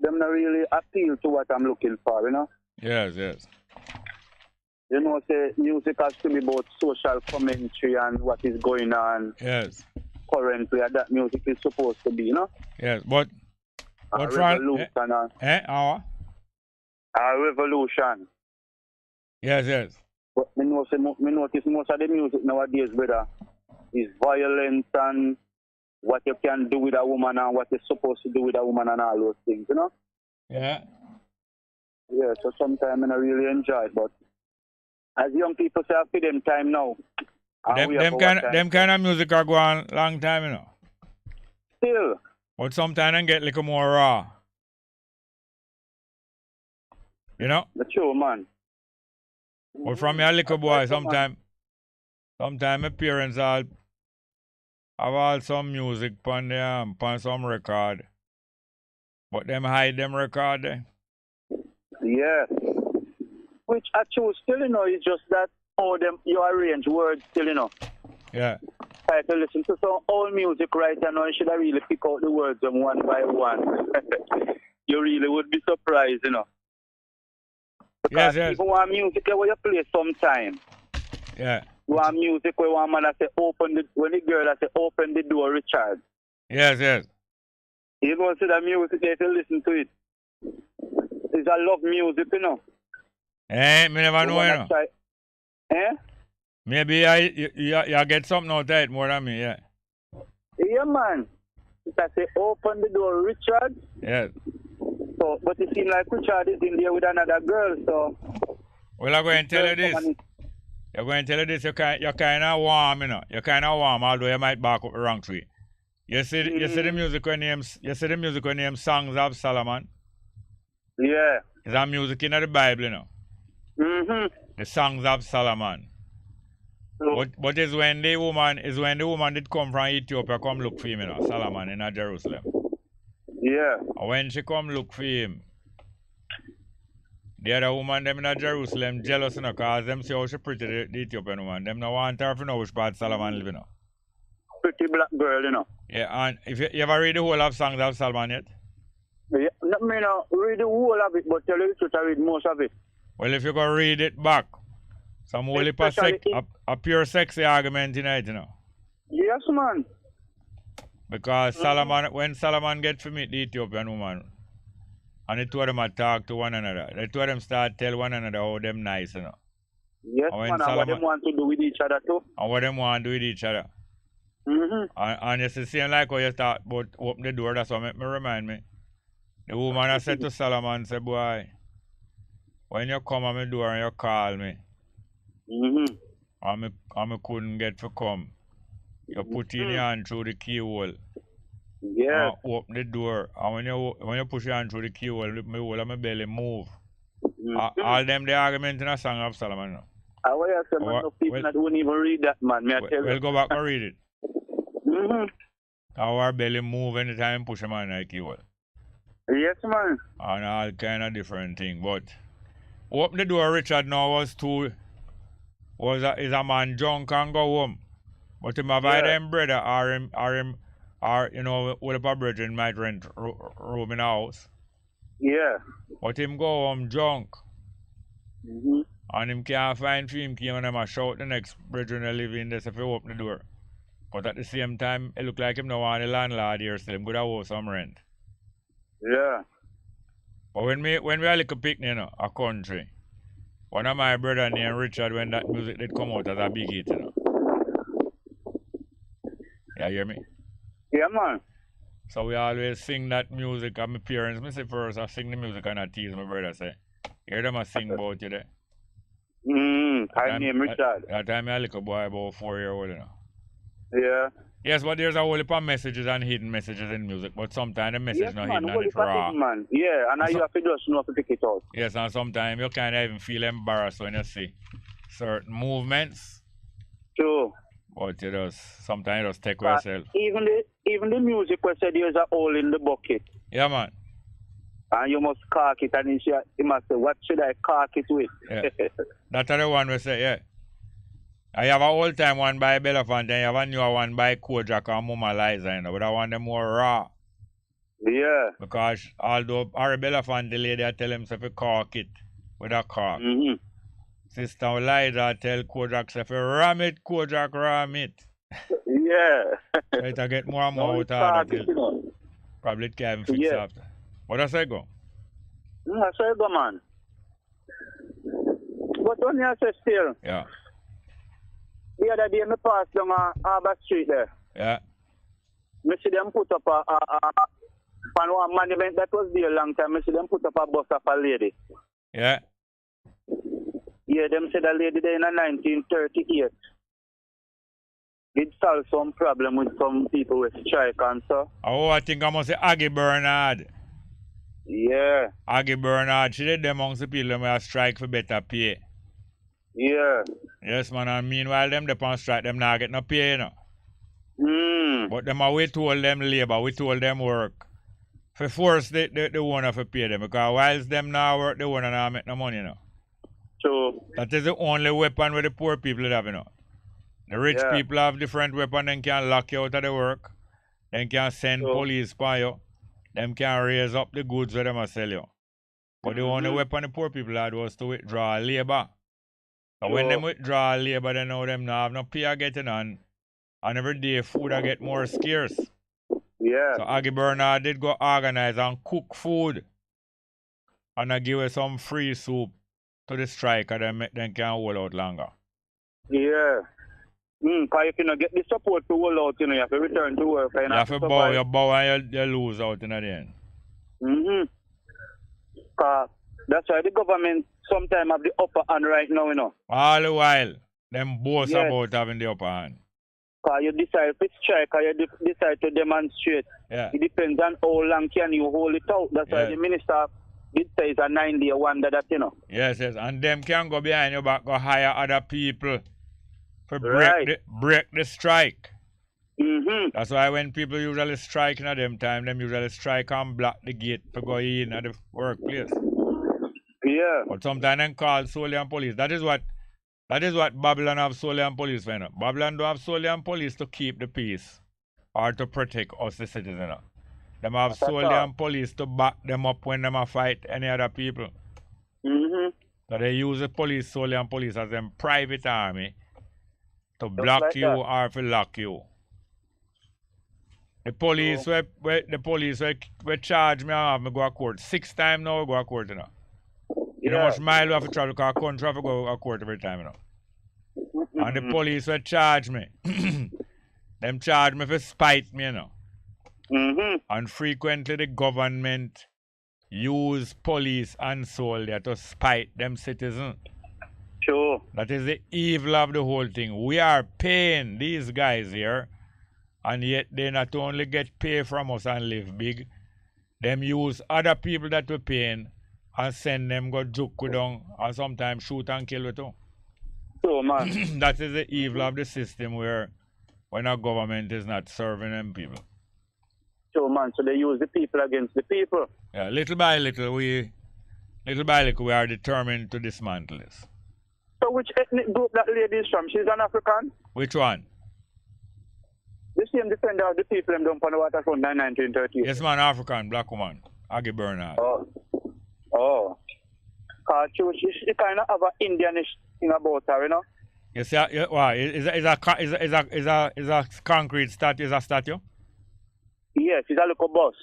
them not really appeal to what I'm looking for, you know? Yes. You know, say music has to be about social commentary and what is going on. Yes. Currently, that music is supposed to be, you know? Yes, but revolution. A revolution. Yes. But me notice most of the music nowadays, brother, is violence and what you can do with a woman and what you're supposed to do with a woman and all those things, you know? Yeah. Yeah, so sometimes I really enjoy it, but as young people say, I feel them time now. Them kind of music are going long time, you know. Still. But sometimes they get a little more raw. You know? The true, man. But from your little boy, sometime my parents have all some music on some record. But them hide them record there. Yeah. Which I choose still, you know, it's just that how them you arrange words still, you know. Yeah. I have to listen to some old music right now. You should have really pick out the words them one by one. You really would be surprised, you know. Because people want music where you play sometime. Yeah. You want music where one man say open the when the girl say open the door, Richard. Yes, yes. You go to the music there to listen to it. It's a love music, you know. Eh, me never know, you know. Eh? Maybe you get something out of it more than me, yeah. Yeah, man. I say open the door, Richard. Yes. So, but it seems like Richard is in there with another girl, so. Well, I'm going to tell you this. I'm going to tell you this. You're kind of warm, you know. You're kind of warm, although you might back up the wrong tree. You see the music when named Songs of Solomon? Yeah. It's a music in the Bible, you know. The Songs of Solomon. But it's when the woman did come from Ethiopia come look for him, you know, Solomon in Jerusalem. Yeah. And when she come look for him, the other woman them in Jerusalem jealous, you know, cause them see how she pretty, the Ethiopian woman. Them no want her to know which part Solomon live, you know. Pretty black girl, you know. Yeah, and if you ever read the whole of Songs of Solomon yet? Yeah, I mean, read the whole of it, but tell you the truth, I read most of it. Well, if you go read it back, some whole heap of a pure sexy argument in it, you know. Yes, man. Because when Solomon get to meet the Ethiopian woman, and the two of them talk to one another, the two of them start tell one another how them nice, you know. Yes, man, and what them want to do with each other too. And what them want to do with each other. And it's the same like how you start about open the door, that's what make me remind me. The woman I said to Solomon, say, boy, when you come at my door and you call me, and I couldn't get to come, you put in your hand through the keyhole. Yeah. Open the door, and when you push your hand through the keyhole, my whole of my belly move. All them the argument in a Song of Solomon. No? What you say, man? No people that wouldn't even read that, man. Well, go back and read it. Our belly move anytime you push a man like you will. Yes, man. And all kind of different thing. But open the door, Richard now is a man drunk and go home. But him avoid him brother or you know, all of our brethren might rent room in the house. Yeah. But him go home drunk. And him can't find for him key and him a shout the next brethren that live in this if he open the door. But at the same time, it look like him no want the landlord here still. Him could have owe some rent. Yeah. But when we a little picnic, you know, a country, one of my brother named Richard, when that music did come out as a big hit, you know. You hear me? Yeah, man. So we always sing that music, and my parents, me say first, I sing the music and I tease my brother, say, hear them a sing about you there. I name Richard. That time I a little boy about 4-year-old, you know. Yeah. Yes, but there's a whole heap of messages and hidden messages in music, but sometimes the message not hidden and it's raw. Man. Yeah, and you have to just know to pick it out. Yes, and sometimes you kind of even feel embarrassed when you see certain movements. True. But you just, sometimes you just take with yourself. Even the music where said there's a hole in the bucket. Yeah, man. And you must cork it, and you must say, what should I cork it with? Yeah. That's the one we say, yeah. I have a old time one by Belafonte, and you have a newer one by Kojak and Mama Liza, you know, but I want them more raw. Yeah. Because although Harry Belafonte lady I tell him to cork it with a cork. Sister Liza tell Kojak if you ram it, Kojak ram it. Yeah. So it get more and more out of it. Probably it can't fix after. What I say go? I say go, man. But when you say still. Yeah. The other day, I passed down Harbour Street there. Yeah. I see them put up on one monument that was there a long time. I see them put up a bus of a lady. Yeah. Yeah, them said a lady there in 1938 did solve some problem with some people with strike and so. Oh, I think I must say Aggie Bernard. Yeah. Aggie Bernard, she did them amongst the people who strike for better pay. Yeah. Yes, man, and meanwhile, them on strike, them not get no pay, you know. But them, we told them labor, we told them work. For force the owner to pay them, because whilst them now work, the owner now make no money, you know. So that is the only weapon where the poor people have, you know. The rich people have different weapons, then can lock you out of the work. Then can send police for you. Them can raise up the goods where them are sell you. But the only weapon the poor people had was to withdraw labor. So when them withdraw labor, they know them now have no pay getting on. And every day food I get more scarce. Yeah. So Aggie Bernard did go organize and cook food. And I give her some free soup to the striker, then can hold out longer. Yeah. Because if you don't get the support to hold out, you know, you have to return to work. You have to bow and you lose out in the end. That's why the government sometimes have the upper hand right now, you know. All the while, them boast about having the upper hand. Because you decide to strike or you decide to demonstrate. Yeah. It depends on how long can you hold it out. That's why the minister did say it's a 9-day wonder that, you know. Yes. And them can go behind your back, go hire other people to break the strike. That's why when people usually strike in them time, them usually strike and block the gate to go in at the workplace. Yeah. But sometimes they call solely and police. That is what Babylon have solely and police for. Babylon don't have solely and police to keep the peace or to protect us the citizens. Them have solely and police to back them up when them fight any other people. So they use the police, solely and police as them private army to block like you or to lock you. The police we charge me and have me go to court. 6 times now we go to court, you know. You know how much mile we have to travel because I country have to go to court every time, you know. And the police will charge me. Them charge me for spite me, you know. And frequently the government use police and soldier to spite them citizens. Sure. That is the evil of the whole thing. We are paying these guys here, and yet they not only get pay from us and live big, them use other people that we're paying and send them go juke with them and sometimes shoot and kill with them. So, man. That is the evil of the system where when our government is not serving them people. So, man, so they use the people against the people. Yeah, little by little we are determined to dismantle this. So which ethnic group that lady is from? She's an African? Which one? The same defender of the people them down on the waterfront in 1930. Yes, man, African, black woman. Aggie Bernard. Oh. She kind of have an Indianish thing about her, you know? Yes, yeah, why? Is a concrete statue? Is a statue? Yes, it's a little bus.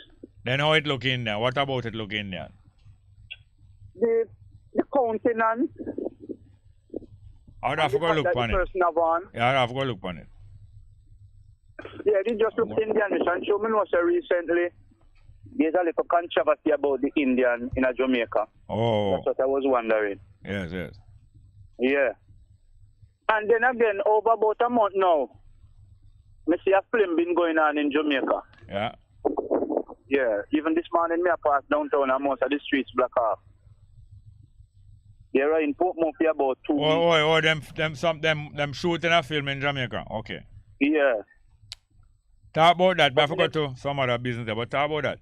Then how it look in there? What about it look in there? The countenance. I'd have to go look on it. Yeah, I'd have to go look on it. Yeah, they just look Indianish. And show me also recently, there's a little controversy about the Indian in Jamaica. Oh. That's what I was wondering. Yes. Yeah. And then again, over about a month now, I see a film been going on in Jamaica. Yeah. Yeah. Even this morning, I passed downtown and most of the streets blocked off. They're in Portmore for about 2 weeks. Them shooting a film in Jamaica. Okay. Yeah. Talk about that. But I forgot to some other business there, but talk about that.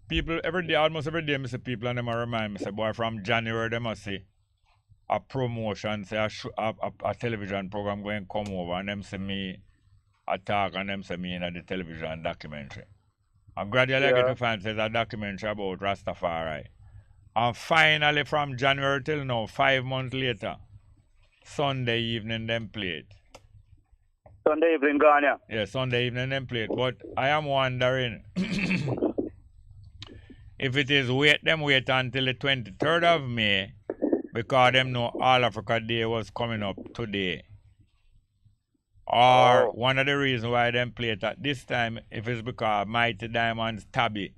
People every day, almost every day, I see people and them remind me, say, boy, from January, they must see a promotion, say a television program going to come over, and them say me attack, and them say me in the television documentary. And gradually I get to find there's a documentary about Rastafari. And finally, from January till now, 5 months later, Sunday evening, them play it. Sunday evening, Ghana. Yeah, Sunday evening, them play it. But I am wondering if it is wait until the 23rd of May, because them know All Africa Day was coming up today. Or one of the reasons why them play it at this time, if it's because Mighty Diamond's Tabby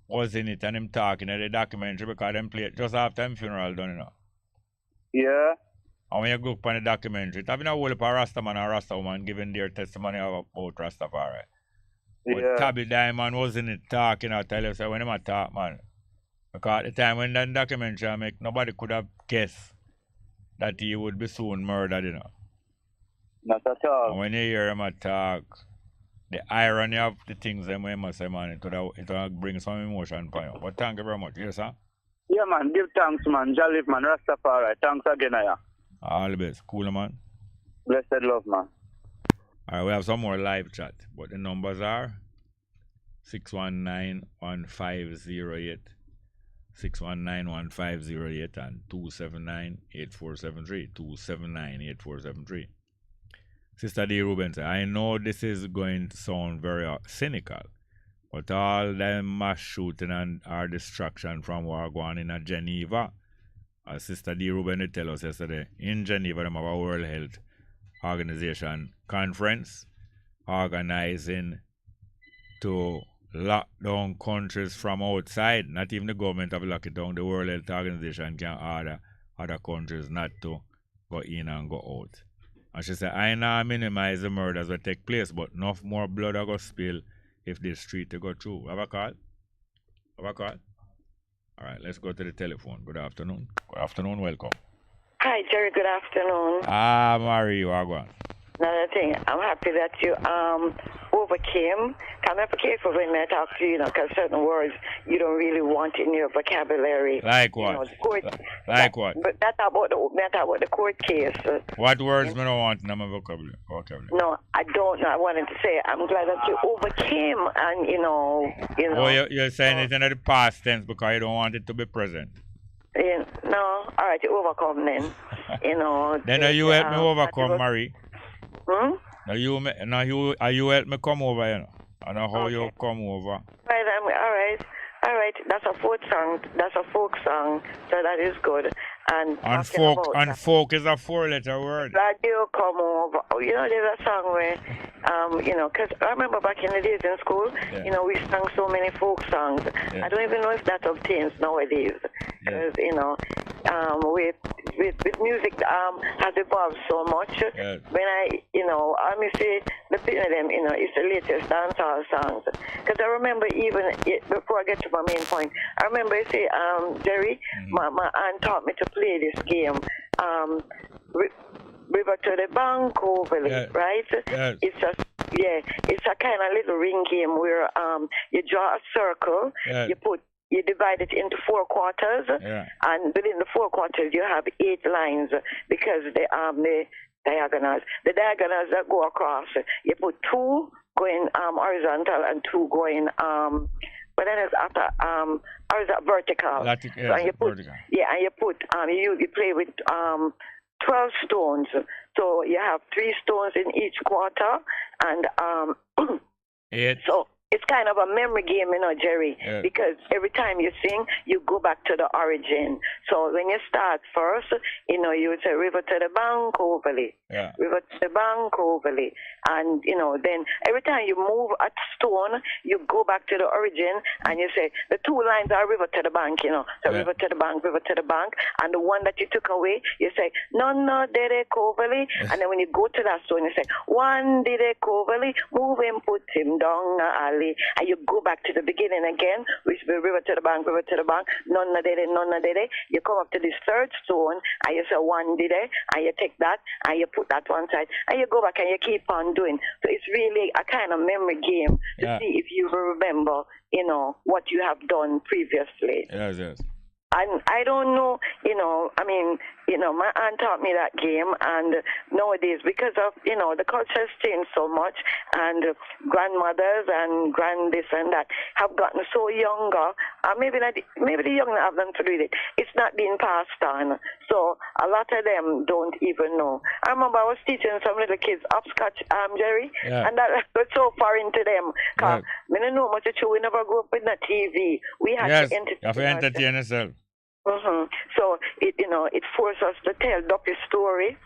was in it and him talking at the documentary, because them play it just after him funeral done, you know. Yeah. And when you look upon the documentary, it's having a whole heap of Rasta man and Rasta woman giving their testimony about Rastafari. But Tabby Diamond was in it talking, I tell you, so when him talk, man, Because at the time when that documentary I make, nobody could have guessed that he would be soon murdered, you know. Not at all. And when you hear him talk, the irony of the things them we must say, man, it would bring some emotion for you. But thank you very much. Yes, sir? Yeah, man. Give thanks, man. Jalif, man. Rastafari. Thanks again, yeah. All the best. Cool, man. Blessed love, man. All right, we have some more live chat. But the numbers are 619-1508, 619-1508, and 279-8473, 279-8473. Sister D. Ruben said, I know this is going to sound very cynical, but all them mass shooting and our destruction from war going in Geneva, as Sister D. Ruben did tell us yesterday, in Geneva, them have a World Health Organization conference organizing to lock down countries from outside. Not even the government have locked it down. The World Health Organization can order other countries not to go in and go out. And she said, I now minimize the murders that take place, but enough more blood are going to spill if this street to go through. Have a call? Have a call? All right, let's go to the telephone. Good afternoon. Good afternoon, welcome. Hi, Jerry, good afternoon. Marie, Wagwan. Another thing, I'm happy that you overcame. Come up careful when I talk to you, because certain words you don't really want in your vocabulary. Like what? The court, what? But that's about the court case. What words me don't want in my vocabulary? No, I don't know. I wanted to say I'm glad that you overcame, and you know. Oh, you're saying it in the past tense because you don't want it to be present. No, all right, you overcome then. Then you help me overcome, Marie. Now you help me come over, you know. I know how you come over. Right, all right. That's a folk song. So that is good. And folk is a 4-letter word. Glad you come over. There's a song where, because I remember back in the days in school, we sang so many folk songs. Yeah. I don't even know if that obtains nowadays. Because, with music has evolved so much. Yeah. When I say the bit of them, it's the latest dancehall songs. Because I remember even before I get to my main point, I remember Jerry, my aunt taught me to play this game. River to the Bongo, right? Yes. It's a kind of little ring game where you draw a circle, you divide it into 4 quarters, and within the 4 quarters you have 8 lines because the diagonals. The diagonals that go across, you put 2 going horizontal and 2 going but then it's after vertical. And you put vertical. And you play with 12 stones. So you have 3 stones in each quarter, and 8. So it's kind of a memory game, Jerry, because every time you sing, you go back to the origin. So when you start first, you would say River to the Bongo Valley, River to the Bongo Valley. And, then every time you move a stone, you go back to the origin and you say, the 2 lines are River to the bank, So River to the bank, River to the bank. And the one that you took away, you say, no, dede Valley. And then when you go to that stone, you say, one dede Valley, move him, put him down, and you go back to the beginning again, which will be River to the bank, none dede. You come up to this 3rd stone, and you say one dede, and you take that, and you put that one side, and you go back and you keep on doing. So it's really a kind of memory game to see if you remember, what you have done previously. Yes. And I don't know, my aunt taught me that game, and nowadays, because of, the culture has changed so much, and grandmothers and grand this and that have gotten so younger, maybe the young have them to read it. It's not being passed on. So a lot of them don't even know. I remember I was teaching some little kids hopscotch, Jerry, and that was so foreign to them. Because I don't know much of you, we never grew up with the TV. We had to entertain yourself. So it forced us to tell Duppy's story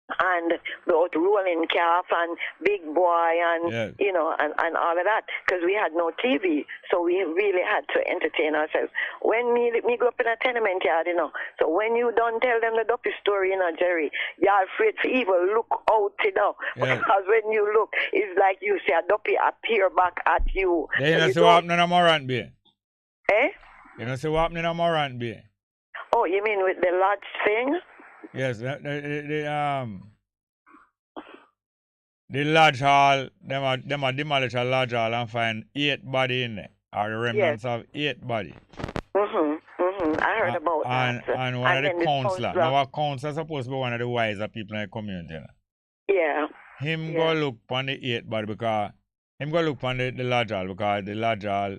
and about rolling calf and big boy and and all of that, because we had no TV, so we really had to entertain ourselves. When me grew up in a tenement yard, so when you don't tell them the Duppy story, Jerry, you're afraid to even look out, because when you look, it's like you see a Duppy appear back at you. They so what happened in a Morant Bay? Eh? You know, see what happened in Morant Bay? Oh, you mean with the lodge thing? Yes, the lodge hall, them are demolish a lodge hall and find 8 body in there, or the remnants of 8 body. I heard about that. And one of the councillors. Now, our councillor is supposed to be one of the wiser people in the community. You know? Yeah. Him go look on the 8 body because him go look on the lodge hall because the lodge hall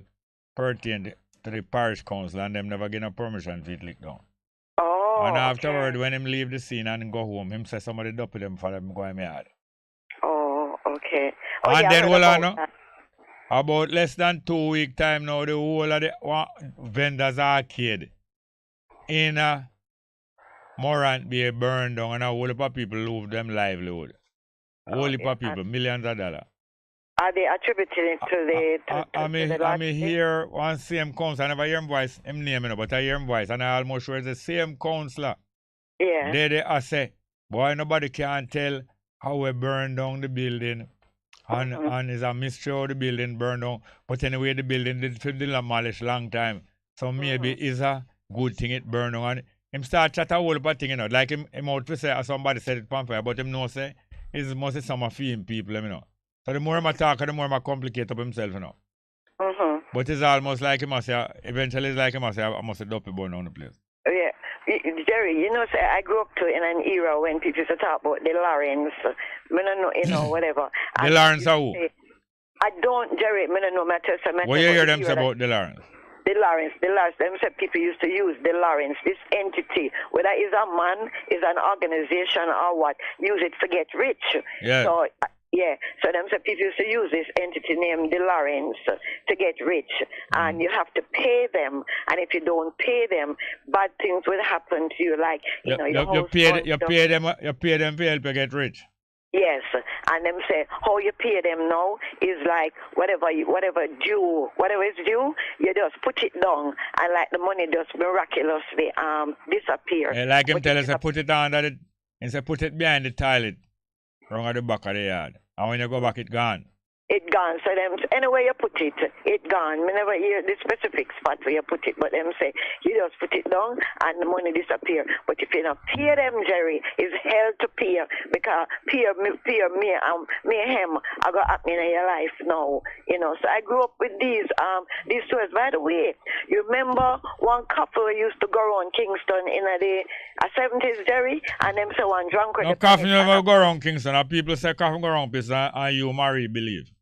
pertain to the parish council and them never get no permission to lick down. Oh. And afterward, when him leave the scene and go home, him say somebody dopey them for them go in my yard. Oh, okay. Oh, And yeah, then hold on, that. about less than 2 week time now, the whole of the vendors arcade in Morant Bay burned down and a whole heap of people lose them livelihood. A whole heap of people, millions of dollars. Are they attributing it to the I hear one same council. I never hear him voice, him name, but I hear him voice, and I almost sure it's the same councillor. Yeah. They say, boy, nobody can tell how we burned down the building, and it's a mystery how the building burned down. But anyway, the building did feel demolished long time, so maybe it's a good thing it burned down. And him start chat a whole lot of thing, you know, like him out to say, somebody said it pamphlet, but him know say it's mostly some of him people, you know. So the more I talk, the more I complicate up himself, you know. But it's almost like he must say, eventually it's like he must say, I must have dopey bone on the place. Yeah. Jerry, you know, say I grew up in an era when people used to talk about the Lawrence, I don't know, you know, whatever. The Lawrence are who? I don't, Jerry, I don't know, what you hear them say about the Lawrence? The Lawrence, them say people used to use the Lawrence, this entity, whether it's a man, is an organization or what, use it to get rich. Yeah. So them say people used to use this entity named the Lawrence to get rich, and you have to pay them, and if you don't pay them, bad things will happen to you, like you pay them to help you get rich. Yes, and them say how you pay them now is like whatever is due, you just put it down, and like the money just miraculously disappear. Yeah, like him tell us, put it under the, and say put it behind the toilet, wrong at the back of the yard, and when you go back, it gone. It gone. So them anywhere you put it, it gone. We never hear the specific spot where you put it, but them say you just put it down and the money disappear. But if you don't pay them, Jerry, it's hell to pay because mayhem are gonna happen in your life now. You know. So I grew up with these stories. By the way, you remember one couple used to go around Kingston in the 70s, Jerry, and them say one drunk. No, coffee never go around Kingston. And people say coffee go around place and you marry, believe.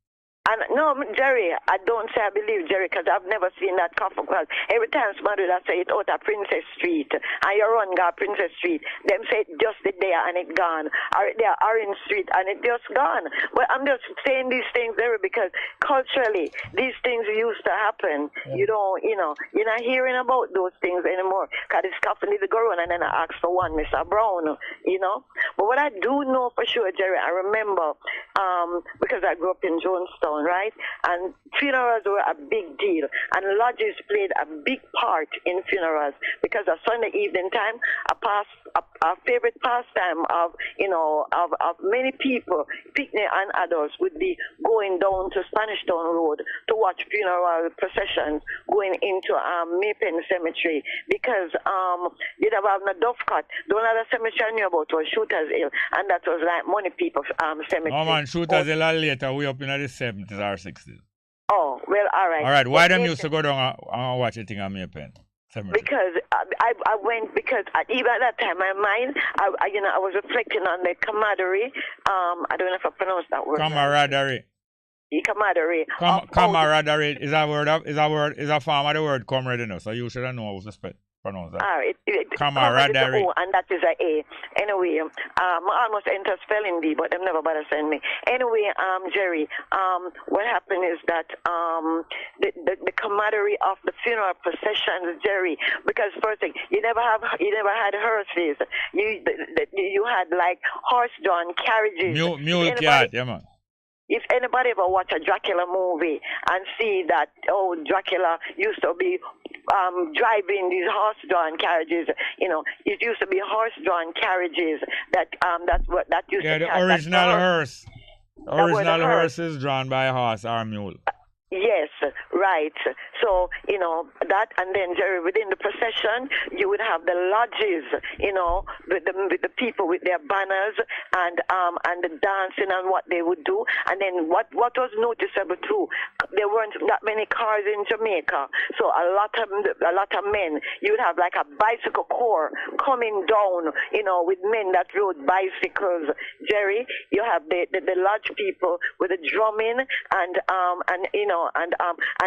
And no, Jerry, I don't say I believe, Jerry, because I've never seen that coffin. Because every time somebody that say it out of Princess Street, and you run go Princess Street, them say it just there and it gone. Or there Orange Street and it just gone. But I'm just saying these things, Jerry, because culturally, these things used to happen. Yeah. You're not hearing about those things anymore. Because this coffin is go on and then I ask for one, Mr. Brown, you know. But what I do know for sure, Jerry, I remember, because I grew up in Jonestown, right? And funerals were a big deal, and lodges played a big part in funerals because on Sunday evening time, a favorite pastime of many people, picnic and adults, would be going down to Spanish Town Road to watch funeral processions going into Maypen Cemetery because you'd have a Dovecot. The only other cemetery I knew about was Shooter's Hill, and that was like money people cemetery. Oh man, Shooter's Hill later, way up in the 70s or 60s. Oh, well, all right. All right, why them used to go down and watch it in a Maypen? Because I went because even at that time, my mind, I was reflecting on the camaraderie. I don't know if I pronounced that word. Camaraderie. Camaraderie. Camaraderie is a form of the word comrade, you know, so you should know how to pronounce that. Camaraderie. And that is a A. Anyway, I almost entered spelling bee, but them never bother send me. Anyway, Jerry, what happened is that the camaraderie of the funeral processions, Jerry, because first thing, you never had hearses. You had like horse-drawn carriages. Mule cart, yeah man. If anybody ever watch a Dracula movie and see that, Dracula used to be driving these horse-drawn carriages, it used to be horse-drawn carriages that used to... Yeah, the original hearse. The original hearse is drawn by a horse or a mule. Yes, right. So, you know, that, and then, Jerry, within the procession, you would have the lodges, you know, with the people with their banners and the dancing and what they would do. And then what was noticeable too, there weren't that many cars in Jamaica. So a lot of men, you would have like a bicycle corps coming down, you know, with men that rode bicycles. Jerry, you have the lodge people with the drumming and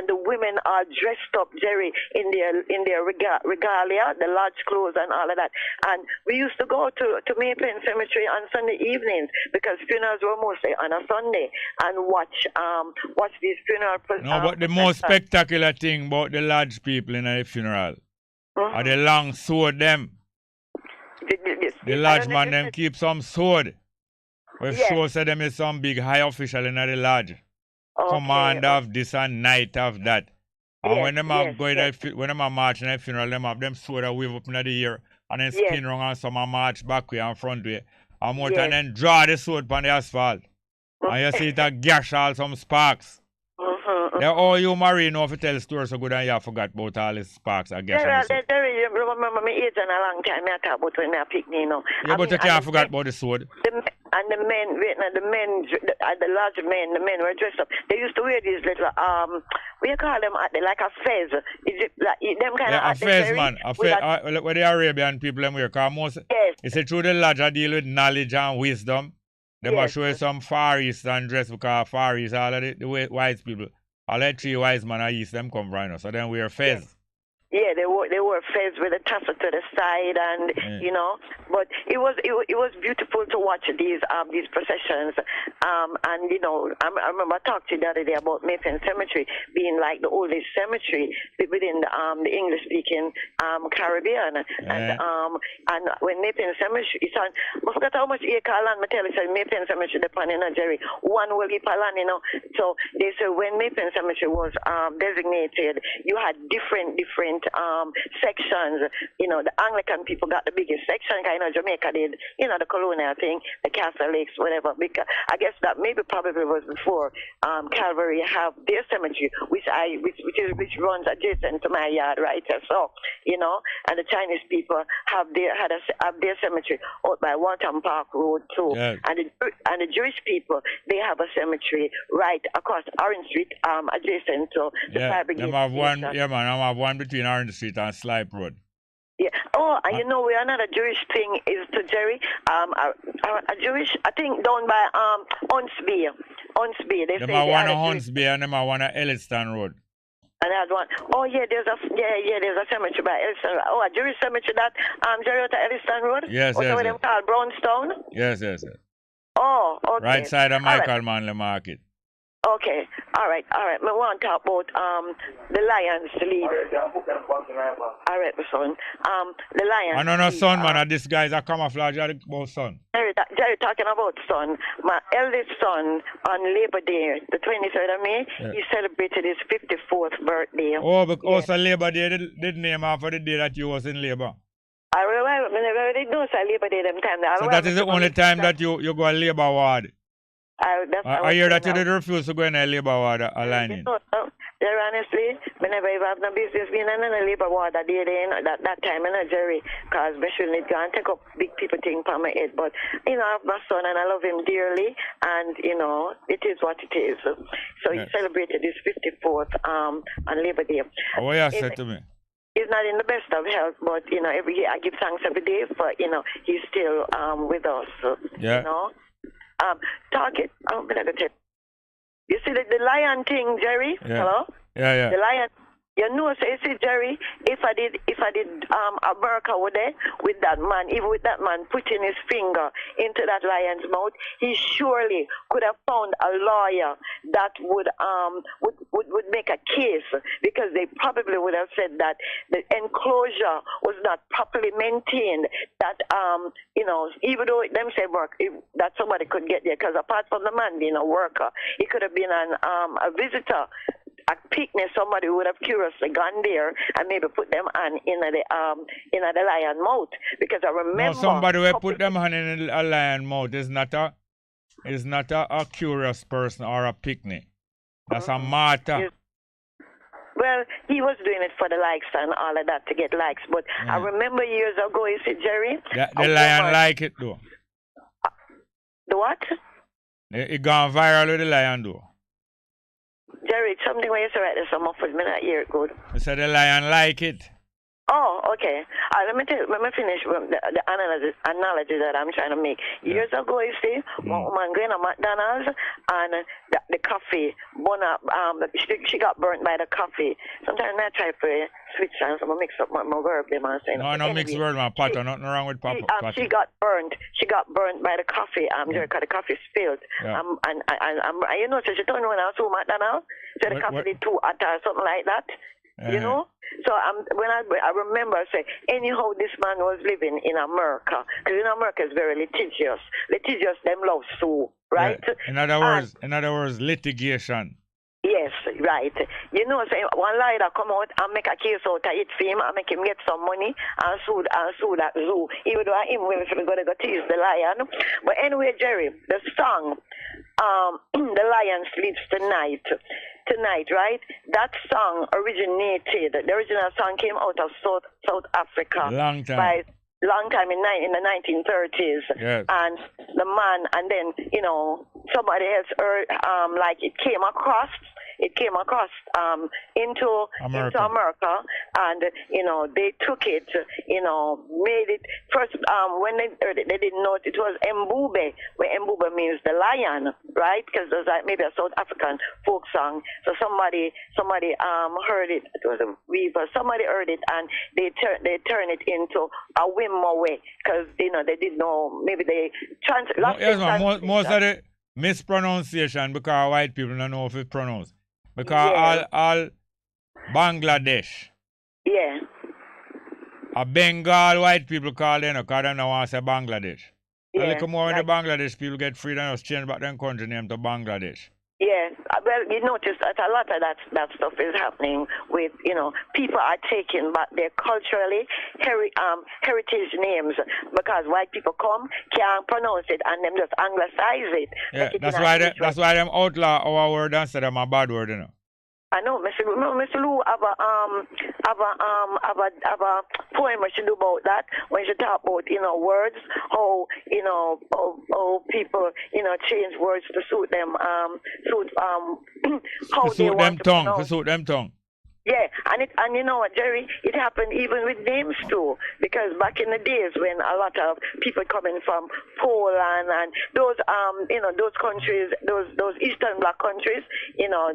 the women are dressed up, Jerry, in their regalia, the lodge clothes and all of that. And we used to go to Maypen Cemetery on Sunday evenings because funerals were mostly on a Sunday, and watch these funeral. But the most spectacular thing about the lodge people in a funeral are the long sword them. The lodge man them keep some sword. We shows that them is some big high official in the lodge. Command of this and night of that. And when them are when them are marching at funeral, them have them sword that wave up in the air and then spin around and some are march back way and front way. And then draw the sword on the asphalt. And you see it a gash all some sparks. Now, all you marine know if you tell stories so good and you forgot about all the sparks I guess. You remember me age and a long time I talk about when I pick me, you know. Yeah, but you can't forget about the sword. And the large men, the men were dressed up. They used to wear these little what do you call them? Like a fez. Is it like them kind of? Yeah, a fez, man. A fez. Where the Arabian people them wear, cause most. It's through the lodge I deal with knowledge and wisdom. They must show you some Far Eastern dress because Far East, all of the wise people, all the 3 wise men are East, them come from us. So then we are fez. Yeah, they wore fez with a tassel to the side, and you know. But it was beautiful to watch these processions. And you know, I remember I talked to you the other day about Maypen Cemetery being like the oldest cemetery within the English speaking Caribbean. And when Maypen Cemetery, I forgot how much acre land. I tell you, so Maypen Cemetery depending on Jerry, one whole heap of land, you know. So they say when Maypen Cemetery was designated, you had different sections. You know, the Anglican people got the biggest section, kind of Jamaica did, you know, the colonial thing, the Catholics, whatever. Because I guess that maybe probably was before Calvary have their cemetery, which runs adjacent to my yard, right? So, you know, and the Chinese people have their cemetery out by Waltham Park Road too. Yeah. And the Jewish people, they have a cemetery right across Orange Street, adjacent to the Fire Brigade. I have one between Orange Street and Slipe Road. Yeah. Oh, and you know, another Jewish thing is to Jerry, a Jewish, I think down by Huntsby. They say one on Huntsby and them one on Elliston Road. And there's one. Oh yeah, there's a cemetery by Elliston. Oh, a Jewish cemetery that Jerry at Elliston Road. Yes. What them called Brownstone. Yes. Oh, okay. Right side of Michael Manley Market. Okay, all right. I want to talk about the Lions lead. All right, son. The Lions. I know, son, man. This guy is a camouflage about son. Jerry talking about son. My eldest son on Labor Day, the 23rd of May, he celebrated his 54th birthday. Oh, but also Labor Day did name after the day that you was in labor. I already know Labor Day them time. So that is the only time that you go on labor ward. I hear that you did refuse to go in a labor ward aligning. Jerry, honestly, whenever I have no business being in a labor ward that time, Jerry, because I shouldn't go and take up big people thing for my head. But, you know, I have my son and I love him dearly, and, you know, it is what it is. So he celebrated his 54th on Labor Day. What you said to me? He's not in the best of health, but, you know, every year I give thanks every day for, you know, he's still with us, you know. Target. I'm gonna tip. You see the lion thing, Jerry? Yeah. Hello? Yeah. The lion. You know, so you see, Jerry, if I did America over there with that man, even with that man putting his finger into that lion's mouth, he surely could have found a lawyer that would make a case, because they probably would have said that the enclosure was not properly maintained, that you know, even though them say work, that somebody could get there, because apart from the man being a worker, he could have been a visitor. A picnic, somebody would have curiously gone there and maybe put them on in the lion mouth, because I remember. No, somebody will put them on in a lion mouth is not a curious person or a picnic. That's a martyr. Well, he was doing it for the likes and all of that to get likes. But I remember years ago, you see, Jerry. The lion like it, though. The what? It gone viral with the lion, though. Jerry, something where you say right there, some of us may not hear it good. I said the lion like it. Oh, okay. Let me finish the analogy that I'm trying to make. Years ago, you see, one woman going to McDonald's and the coffee, she got burnt by the coffee. Sometimes I try to switch and so I mix up my verb them and say. No, anyway, mix word, man. Pattern, nothing wrong with Papa. She got burnt. She got burnt by the coffee. Because the coffee spilled. Yeah. And you know, so she told me when I was to McDonald's, so the coffee did too hot or something like that. You know, so when I remember, I say, anyhow, this man was living in America, because in America it's very litigious. Litigious, them love sue, right? Yeah. In other words, litigation. Yes, right. You know, say one lawyer come out and make a case out of it for him and make him get some money and sue that zoo, even though him will go tease the lion. But anyway, Jerry, the song, The Lion Sleeps Tonight, right? That song originated, the original song came out of South Africa. Long time in the 1930s. Yes. And the man, and then, you know, somebody else heard, like it came across into America, and, you know, they took it, you know, made it, first, when they heard it, they didn't know it was Mbube, where Mbube means the lion, right? Because there's like maybe a South African folk song. So somebody heard it, it was a weaver, somebody heard it, and they turned it into a Wimmowe, because, you know, they didn't know, maybe they most of the mispronunciation, because white people don't know if it's pronounced. Because all Bangladesh. Yeah. A Bengal white people call them, because they don't want to say Bangladesh. Yeah, a little more when the Bangladesh people get free, they just change back their country name to Bangladesh. Yeah, well, you notice that a lot of that stuff is happening with, you know, people are taking back their culturally heritage names, because white people come, can't pronounce it, and them just anglicize it. Yeah, that's why them outlaw our word and say them a bad word, you know. I know, Mr. Lou have a poem where she do about that, when she talk about, you know, words, how, you know, how people, you know, change words to suit them, how to suit them tongue, to suit them tongue. Yeah, and you know what, Jerry, it happened even with names too, because back in the days when a lot of people coming from Poland and those you know, those countries, those Eastern Bloc countries, you know,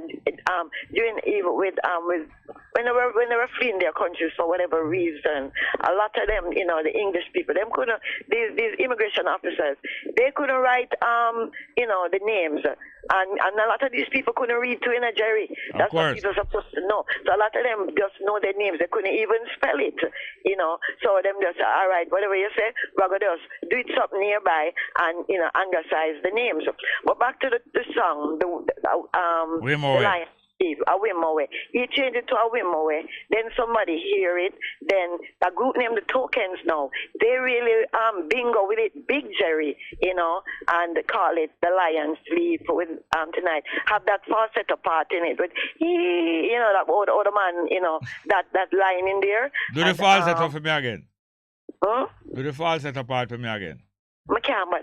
during even with when they were fleeing their countries for whatever reason, a lot of them, you know, the English people, them couldn't, these immigration officers, they couldn't write you know, the names, and a lot of these people couldn't read too, in a Jerry. That's what people are supposed to know. So a lot of them just know their names. They couldn't even spell it, you know. So them just say, all right, whatever you say, we're going to just do it something nearby and, you know, anglicize the names. But back to the song, the Lion. A Wimmowe. He changed it to a Wimmowe. Then somebody hear it. Then a group named the Tokens now. They really bingo with it, Big Jerry, you know, and call it The Lion Sleep with tonight. Have that falsetto part in it. But you know, that older man, you know, that line in there. Do the falsetto for me again. Huh? Do the falsetto part for me again. I can't, but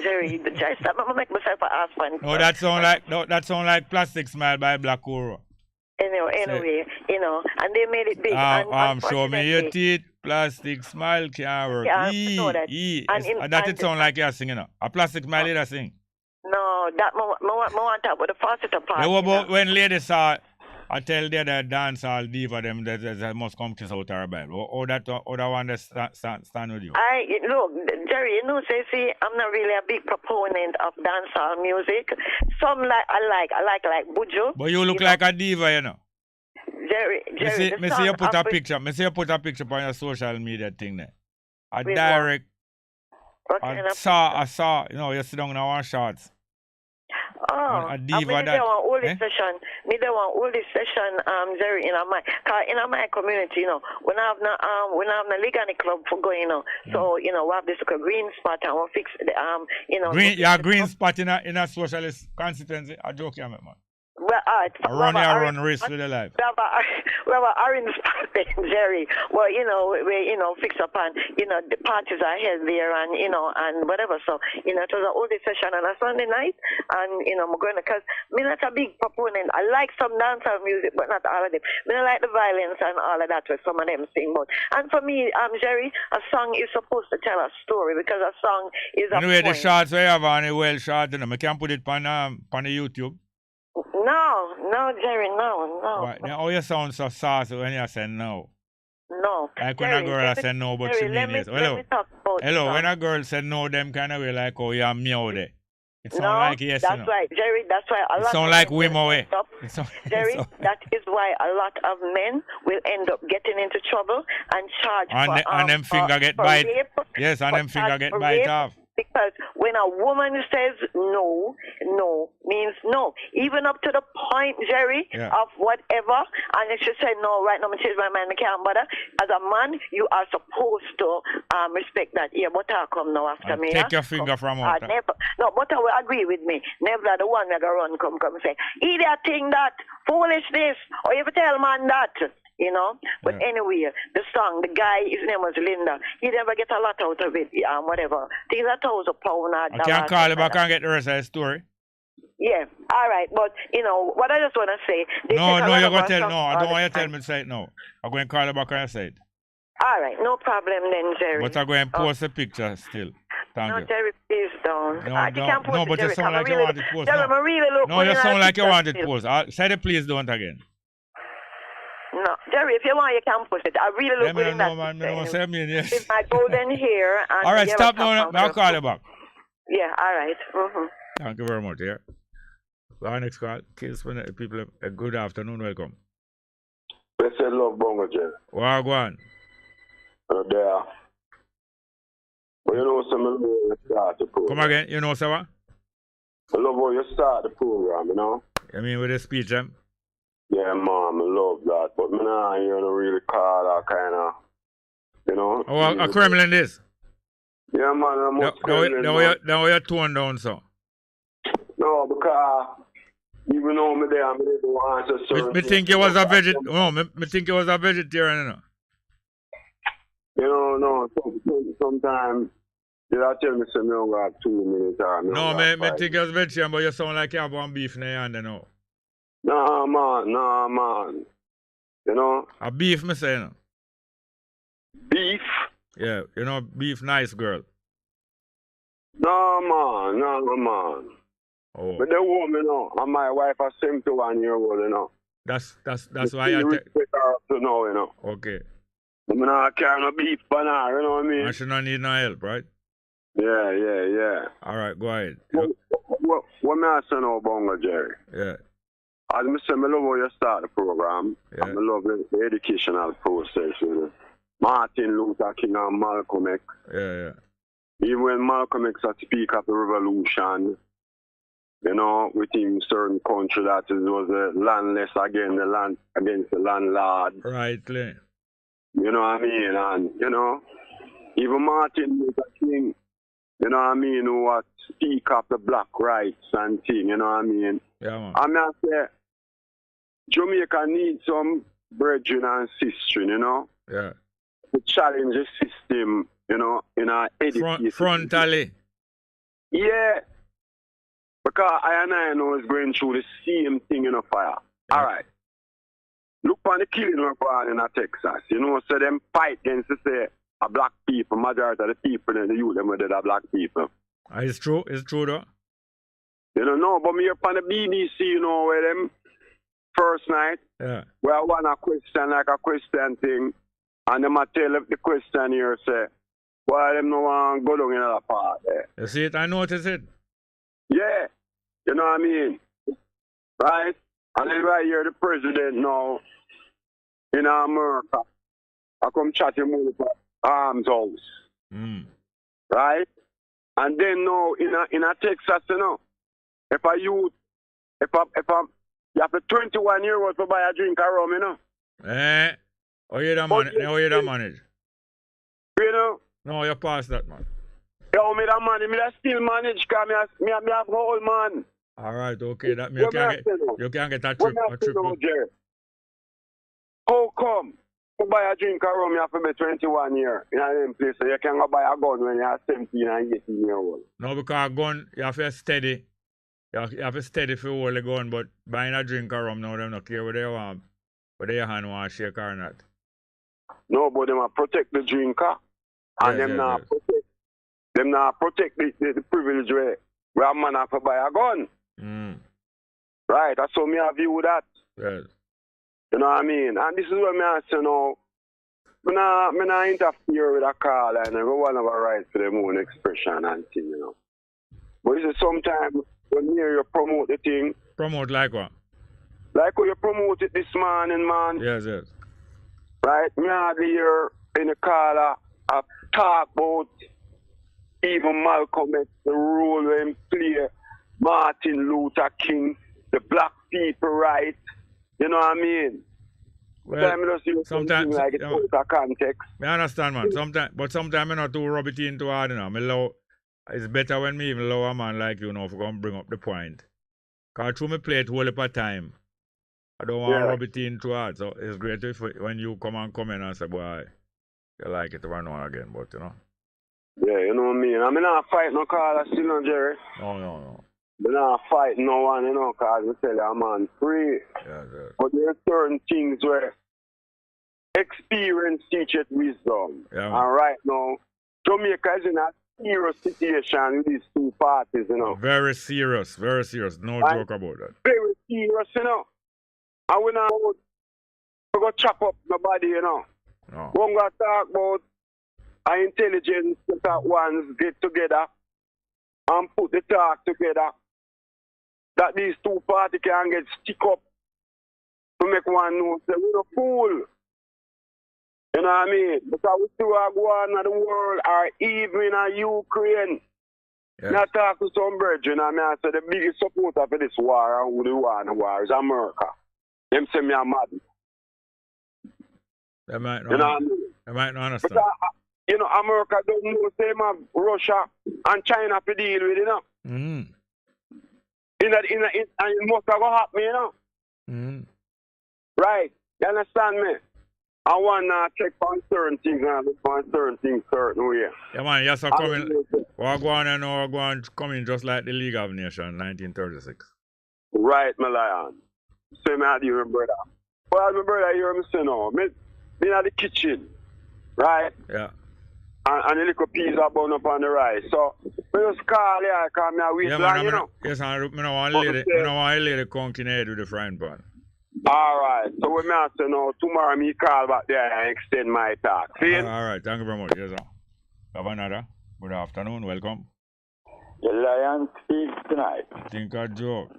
Jerry, stop. I'm make myself an ass fan. No, that sound like Plastic Smile by Black Oro. Anyway, you know, and they made it big. Show me your teeth. Plastic Smile can't work. Yeah, I know that. That it sound like you're singing. A Plastic Smile leader sing. No, that I want to talk about the falsetto part. What about when ladies saw? I tell the other dancehall diva them that must come kiss out her Bible. Or that one that stand with you. Look, Jerry, you know, see, I'm not really a big proponent of dancehall music. Some I like Buju. But you look like a diva, you know. Jerry, me see you put a picture. Me see you put a picture on your social media thing there. A direct. I saw. You know, you sit down in our shorts. Oh, a diva I don't want all this session, Jerry, in my community, you know, when I have no league and a club for going, you know, so, you know, we have this green spot and we'll fix the, you know. Green spot in a socialist constituency, a joke, man. Well, run your run race with the life. We have a orange party, Jerry. Well, we fix up and the parties are held there and and whatever. So it was an oldie session on a Sunday night, and I'm going because me not a big proponent. I like some dancehall music, but not all of them. Me not like the violence and all of that where some of them sing. But and for me, Jerry, a song is supposed to tell a story because a song is anyway, the shots we have on the well shot, I can put it on the YouTube. No, Jerry, no. Right. Now, how you sound so saucy when you say no? No. Like when a girl say no, but she mean yes. Hello, when a girl said no, them kind of way like, oh, you're meow there. It sound like yes, that's right, Jerry. That's why a lot. It sound like women away. Jerry, that is why a lot of men will end up getting into trouble and charged and them finger get bite. Yes, and them finger get bite off. Because when a woman says no means no. Even up to the point, Jerry, of whatever. And if she said no, right now, I change my mind, I can't bother. As a man, you are supposed to respect that. Yeah, but I come now after me. Take your finger from out. No, but I will agree with me. Never the one that run come say, idiot thing that, foolishness, or you ever tell man that. But anyway, the song, the guy, his name was Linda. He never get a lot out of it, whatever. Things are £1,000. I can't call him, I can't get the rest of the story. Yeah, all right, but what I just want to say. No, you're going to tell. No, I don't want you to tell me to say it now. I'm going to call you back and say it. All right, no problem then, Jerry. But I'm going to post a picture still. Thank you. Jerry, please don't. You can't post but you sound like you want it post. No, you sound like you want it post. Say the please don't again. No, Jerry, if you want, you can push it. I really look good in that. Yes. With my golden hair. And all right, stop now. I'll call you back. Yeah, all right. Mm-hmm. Thank you very much. Yeah. Our next call. Kids, people, a good afternoon. Welcome. Bess love Bongo, Jerry. Well, go on. There. But some of you start the program. Come again. You know, sir? I love how you start the program, I mean, with the speech, Yeah, Mom, I love that. But me nah, really call that kind of, Oh, a Kremlin this? Yeah, man, I'm a Kremlin. Now you're toned down, so. No, because even though me there, I don't answer certain me think you was a vegetarian. No, me think you was a vegetarian, No, sometimes you tell me some you don't have 2 minutes or no, me think you was vegetarian, but you sound like you have one beef in your hand, Nah, man. A beef, me say, Beef? Yeah, beef nice girl. No, man. Oh. But the woman, and my wife is 71-year-old, That's why I take her to know, Okay. I'm not carrying no beef for her, you know what I mean? And she don't need no help, right? Yeah. All right, go ahead. What may I say now, Bongo, Jerry? Yeah. As I say, I love how you start the program. Yeah. I love the educational process. Martin Luther King and Malcolm X. Yeah. Even when Malcolm X speak of the revolution, within certain country that it was a landless against the landlord. Rightly. You know what I mean? And, even Martin Luther King, who was speak of the black rights and thing, you know what I mean? Yeah, man. I mean, I say, Jamaica needs some brethren and sisters, Yeah. to challenge the system, in our education. Frontally. Yeah. Because I know is going through the same thing in a fire. Yeah. All right. Look on the killing of going in Texas. So them fight against say a black people, majority of the people in the youth them were are black people. It's true though. No, but me up on the BBC, where them first night, where I want a question like a question thing, and them a tell the question here say, why them no want go down in another part there. You see it? I notice it. Yeah. You know what I mean? Right? And then right here, the president now in America, I come chat him with the arms house. Right? And then now in a Texas, if you have a 21-year-old to buy a drink of rum, How you don't manage? No, you pass that, man. Me that still manage, because me have old man. All right, okay. That means you can get a trip. Jerry. How come? To buy a drink of rum, you have to be 21 years in a them place, so you can go buy a gun when you're 17 and 18 years old. No, because a gun, you have to steady. You have to steady for hold the gun, but buying a drink of rum now, they don't care whether you want, whether your hand want to shake or not. No, but them protect the drinker, and them not protect the privilege where a man have to buy a gun. Right, that's how me I view that. Yes. You know what I mean? And this is what I say now. I not interfere with a call and everyone have a right to their own expression and thing, you know. But it's sometimes when you promote the thing. Promote like what? Like how you promote it this morning, man. Yes, yes. Right? Me hardly hear in the caller talk about even Malcolm X, the role where him play, Martin Luther King, the black people right. You know what I mean? Well, sometimes like it's out of context. I understand, man. Sometimes I not too rub it in too hard, you know. It's better when me even allow a man like you know if going to bring up the point. Because through me play it whole heap of time. I don't want to rub it in too hard. So it's great if when you come in and say, boy, you like it one on again, but you know. Yeah, you know what I mean? I mean, I fight no caller still, no, Jerry. No. But not fight no one, you know, because we tell you a man free. Yeah. But there are certain things where experience teaches wisdom. Yeah, and right now, Jamaica is in a serious situation with these two parties, you know. Very serious. No joke about that. Very serious, you know. And we not go chop up nobody, you know. No. We're going to talk about our intelligence that ones get together and put the talk together. That these two parties can get stick up to make one know that we're not fool. You know what I mean? Because we still are going to the world or even in Ukraine. Yes. Not talk to some brethren, I mean, I say the biggest supporter for this war and who the war is America. Them say me a mad. They might not, you know what I mean? They might not understand. Because, you know, America don't know same as Russia and China to deal with, you know. Mm-hmm. And it must have happen, you know. Mm-hmm. Right. You understand me? I want to check on certain things and look on certain things certain way. Yeah, man, yes, I'm coming. We're going to come in just like the League of Nations, 1936. Right, my lion. Same as you, my brother. Well, my brother, you hear me say now. Me in the kitchen, right? Yeah. And a little piece of bun up on the rice. So, we just call here, because I wait long, you know. Yes, I don't want to lay the conch in the head with the frying pan. All right. So, we may say now, tomorrow me call back there and extend my talk. See? All right. Thank you very much. Yes, sir. Governor, good afternoon. Welcome. The lion speaks tonight. Think a joke.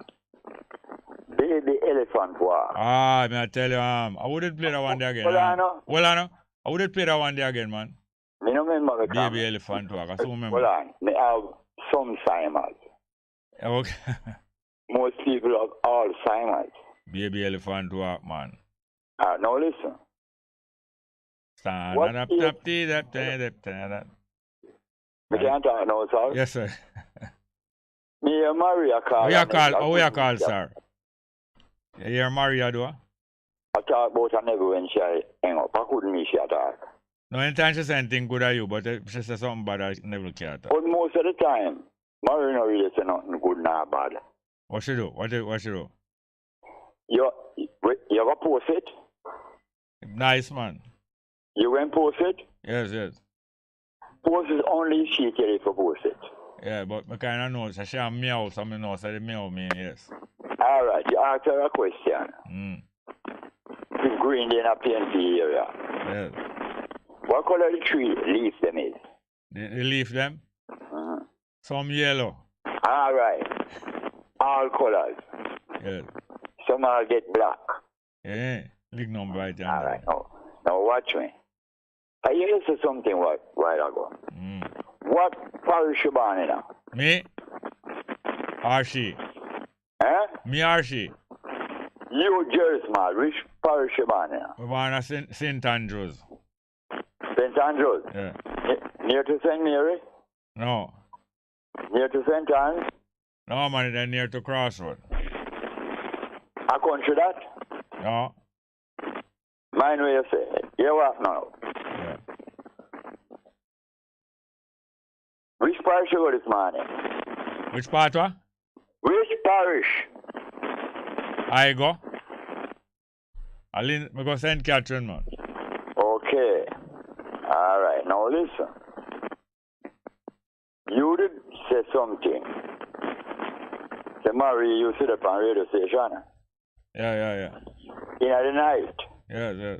The elephant war. I tell you, I wouldn't play that one day again. Well, I wouldn't play that one day again, man. I don't remember the Baby elephant walk. I still remember. Hold on. I have some Alzheimer's. Okay. Most people have Alzheimer's. Baby elephant walk, man. Now listen. Stand up, that. We can't talk now, sir. Yes, sir. Me and Maria call. How you call, sir? You hear Maria, do I? I talk about her never when she hang up. I couldn't miss she talk. No, anytime she says anything good at you, but if she says something bad, I never care. But most of the time, Maria don't really say nothing good nor bad. What she do? What she do? You ever post it? Nice, man. You went post it? Yes. Post it only if she tell you to post it. Yeah, but I kind of know, so she have meow, so I know, so the meow mean yes. All right, you ask her a question. The green in a PNP area. Yes. What color the tree leaf them is? The leaf them? Some yellow. All right. All colors. Yes. Some will get black. Yeah. Lignum bright. All right. Now watch me. I used to say something while ago. What parish you born in now? Me? Or she? Me or she? You, Jerry Small. Which parish you born in now? We born at St. Andrews. St. Andrews? Yeah. Near to St. Mary? No. Near to St. Anne's? No, man, they're near to Crossroad. A country that? No. Mind what you say. You what now? Yeah. Which parish you go this morning? Which part, what? Which parish? I go. I go St. Catherine, man. Okay. All right. Now listen. You did say something. Say, Mary, you sit up on radio station. Yeah. In the night. Yeah.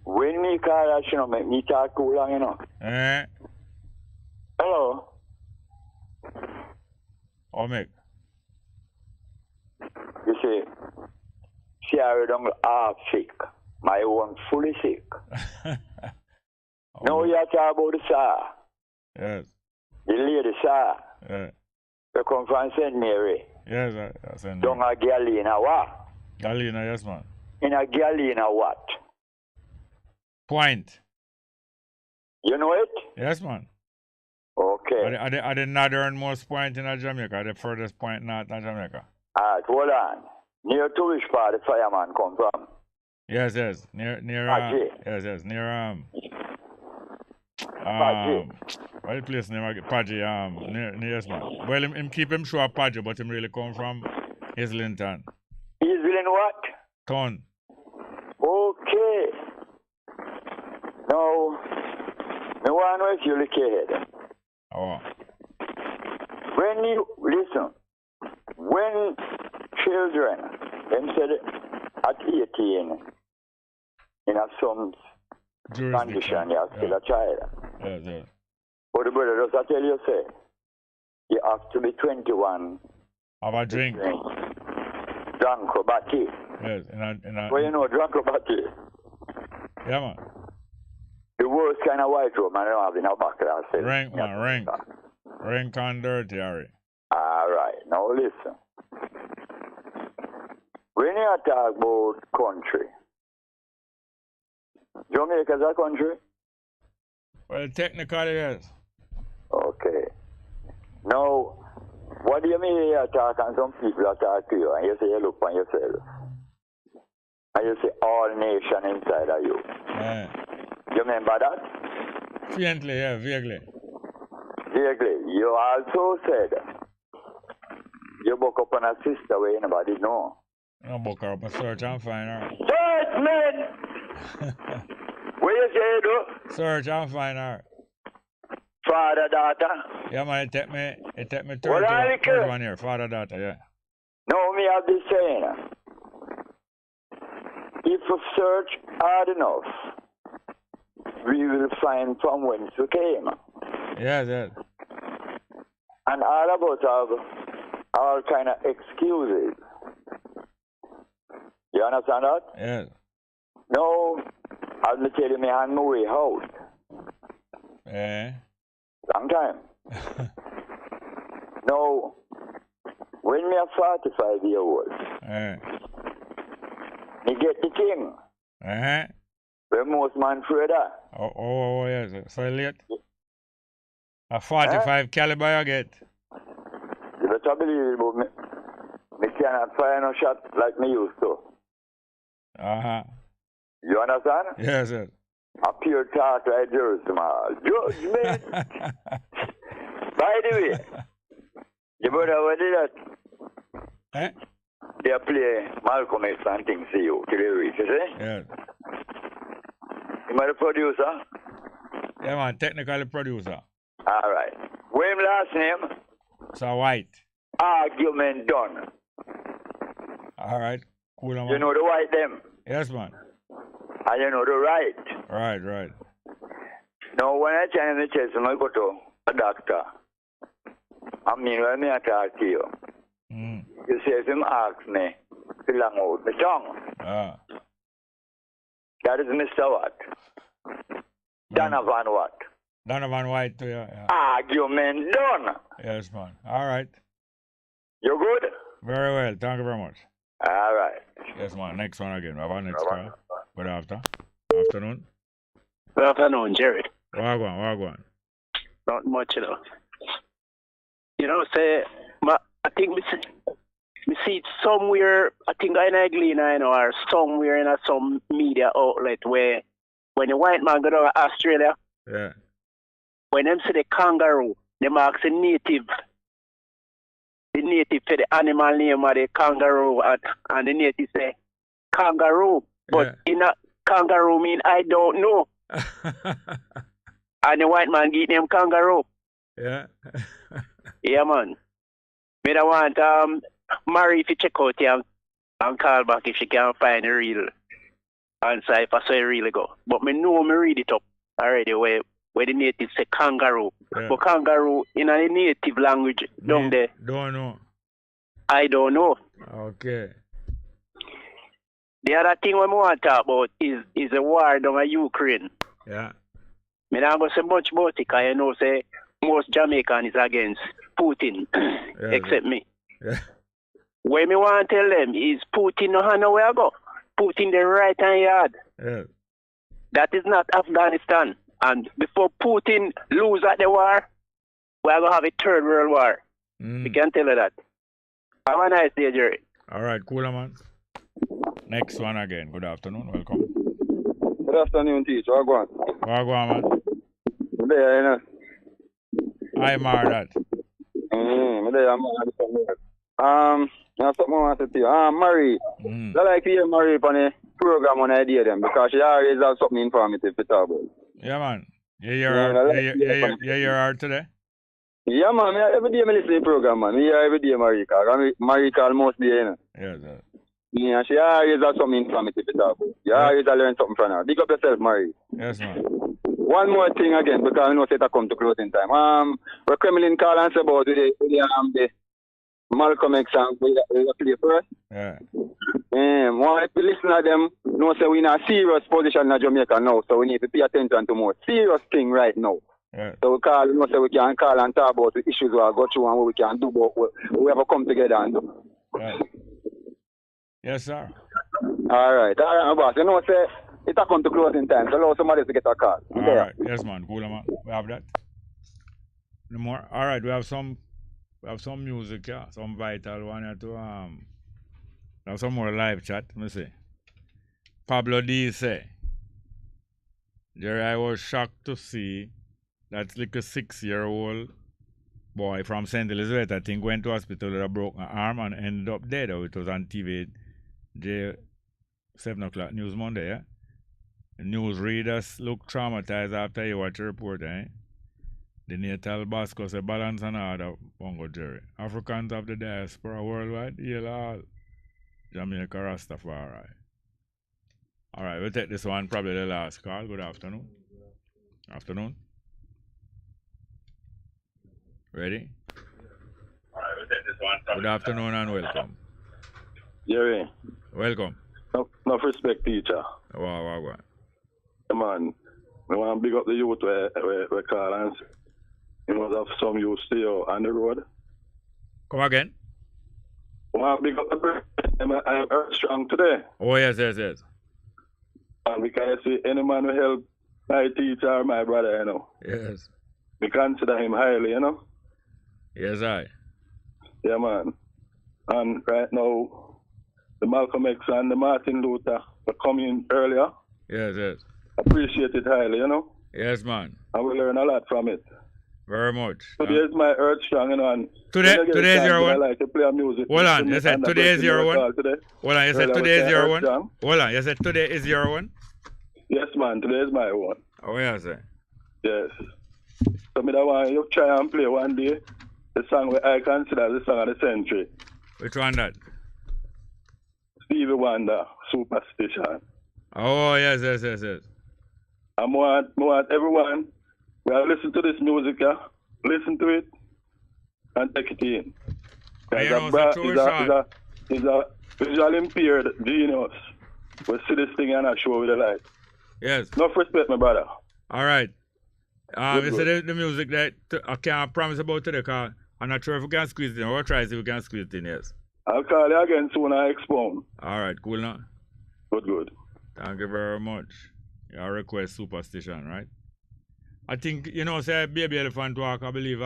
When me call that, you know, make me talk too long, you know. Hello? Oh, make. You see, I don't half sick. My one fully sick. Now you talk about the Sir. Yes. The lady Sir. Yeah. You come from St. Mary. Yes, St. Mary. Don't a Galena what? Galena, yes, man. In a Galena what? Point. You know it? Yes, man. Okay. Are the northernmost point in Jamaica? The furthest point north in Jamaica? Alright, hold on. Near to which part the fireman come from? Yes. Near Paji. Yes. Near Paji. What the place name? Paji. Near yes, man. Well, him keep him sure Paji, but him really come from Islington. Islington what? Town. Okay. Now, I want to know if you look ahead. Oh. When you listen, when children, them said at 18, in some condition, you are still a child. Yes. But the brother does tell you, say, you have to be 21. Have a drink. Drunk or batty. Yes. Well, you know, drunk or batty. Yeah, man. The worst kind of white room, I don't have in a back. Rank, man, rank. Rank and dirty, Harry. All right. Now listen. When you talk about country, Jamaica is a country? Well, technically, yes. Okay. Now, what do you mean you talk and some people talk to you and you say you look on yourself? And you say all nation inside of you. Yeah. You remember that? Faintly, yeah, vaguely. Vaguely. You also said you woke up on a sister where nobody know. I woke her up and search and find her. Search, man! What you say, though? Search and find her. Father, daughter? Yeah, man, it take me third one here. Father, daughter, yeah. No, me have this saying. If you search hard enough, we will find from whence we came. Yes. And all of us have all kind of excuses. You understand that? Yes. No, I'll be telling me on my way out. Yeah. Long time. No, when me are 45 years old, me get the thing. Where most man afraid of. Oh, yes. So late. A 45 caliber you get. You better believe it, but me cannot fire no shot like me used to. You understand? Yes. A pure talk like Jerusalem. Judgment. By the way, you brother, what did that? They play Malcolm X and things to you, to the reach, you see? Yeah. You are the producer? Yeah, man, technically producer. All right. What's his last name? So White. Argument done. All right. Cool, man. You know the white them? Yes, man. And you know the right? Right. Now, when I tell the chest, I go to a doctor. I mean, when I talk to you, you say, if him ask me to long out my tongue. That is Mr. What? Donovan what? Donovan White, yeah. Argument done. Yes, man. All right. You good? Very well. Thank you very much. All right. Yes, man. Next one again. We have our next call. Good afternoon. Good afternoon, Jerry. Wagwan. Not much, you know. You know, say, think we see it somewhere, I think in Aglina, or somewhere in some media outlet where when a white man go to Australia, when them say the kangaroo, they ask the native for the animal name of the kangaroo, and the native say kangaroo, but in a kangaroo mean I don't know. And the white man give them kangaroo. Yeah. Yeah, man. Me da want Mary if you check out here and call back if she can find the real answer if I say really go. But me know me read it up already where the natives say kangaroo. Yeah. But kangaroo in a native language down there. Don't know. I don't know. Okay. The other thing we want to talk about is a war down in Ukraine. Yeah. Me not go say much about it because you know say most Jamaicans is against Putin except me. Yeah. What me want to tell them is Putin no have nowhere go. Putin the right hand yard. Yeah. That is not Afghanistan. And before Putin lose at the war, we are going to have a third world war. We can tell you that. Have a nice day, Jerry. All right, cool, man. Next one again. Good afternoon. Welcome. Good afternoon, teacher. Wagwan. Wagwan, man. There, you know. I married that. There, I'm married. That's something I want to tell you. Marie. I like to hear Marie on the program on idea them because she always has something informative to talk about. Yeah, man. You hear her today? Yeah, man. Every day I listen to the program, man. I hear every day Marie call. Marie call most day, you know. Yeah, sir. Yeah, she always has something informative to talk about. You always learn something from her. Big up yourself, Marie. Yes, man. One more thing again, because I know that come to closing time. We're Kremlin call and say about the Malcolm X song we play first. Yeah. If we listen to them, know say we're in a serious position in Jamaica now, so we need to pay attention to more serious thing right now. Yeah. So we call, say we can call and talk about the issues we go through and what we can do, but we have to come together and do. Right. Yes, sir. All right, boss. You know, say it's a come to closing time, so allow somebody to get a call. All right. Yes, man. Cool, man. We have that. No more. All right. We have some music, yeah. Some vital one here to have some more live chat. Let me see. Pablo D say, Jerry, I was shocked to see that like a 6-year-old boy from St. Elizabeth, I think, went to hospital with a broken arm and ended up dead. It was on TV, 7 o'clock News Monday, yeah? The news readers look traumatized after you watch the report, eh? The natal Bosco say balance and order, Bongo Jerry. Africans of the diaspora worldwide, heal all. Jamaica Rastafari. All right, we'll take this one, probably the last call. Good afternoon. Afternoon. Ready? All right, we'll take this one. Good afternoon and welcome. Jerry. Welcome. No respect, teacher. Wow. Come on. I want to big up the youth where call and you must have some youth still on the road. Come again? I want to big up the person. I'm earth strong today. Oh, yes. And because see any man who help my teacher or my brother, you know. Yes. We consider him highly, you know. Yes, I. Yeah, man. And right now, the Malcolm X and the Martin Luther are coming earlier. Yes. Appreciate it highly, you know. Yes, man. And we learn a lot from it. Very much. Today is my earth strong, you know. And today is your one. I like to play music. Hold on, you said today is your one. Hold on, you said today is your one. Hold on, you said today is your one. Yes, man. Today is my one. Oh, yeah, sir. Yes. So me that want you try and play one day the song where I consider the song of the century. Which one that? Stevie Wonder, Superstition. Oh, yes. I want everyone will listen to this music, yeah? Listen to it and take it in. He's a visual impaired genius. We see this thing and I show with the light. Yes. No respect, my brother. All right. You said the music that I can't promise about today because I'm not sure if we can squeeze it in. We'll try to see if we can squeeze it in, yes. I'll call you again soon and expound. All right, cool now. Good. Thank you very much. Your request Superstition, right? I think, say Baby Elephant Walk, I believe,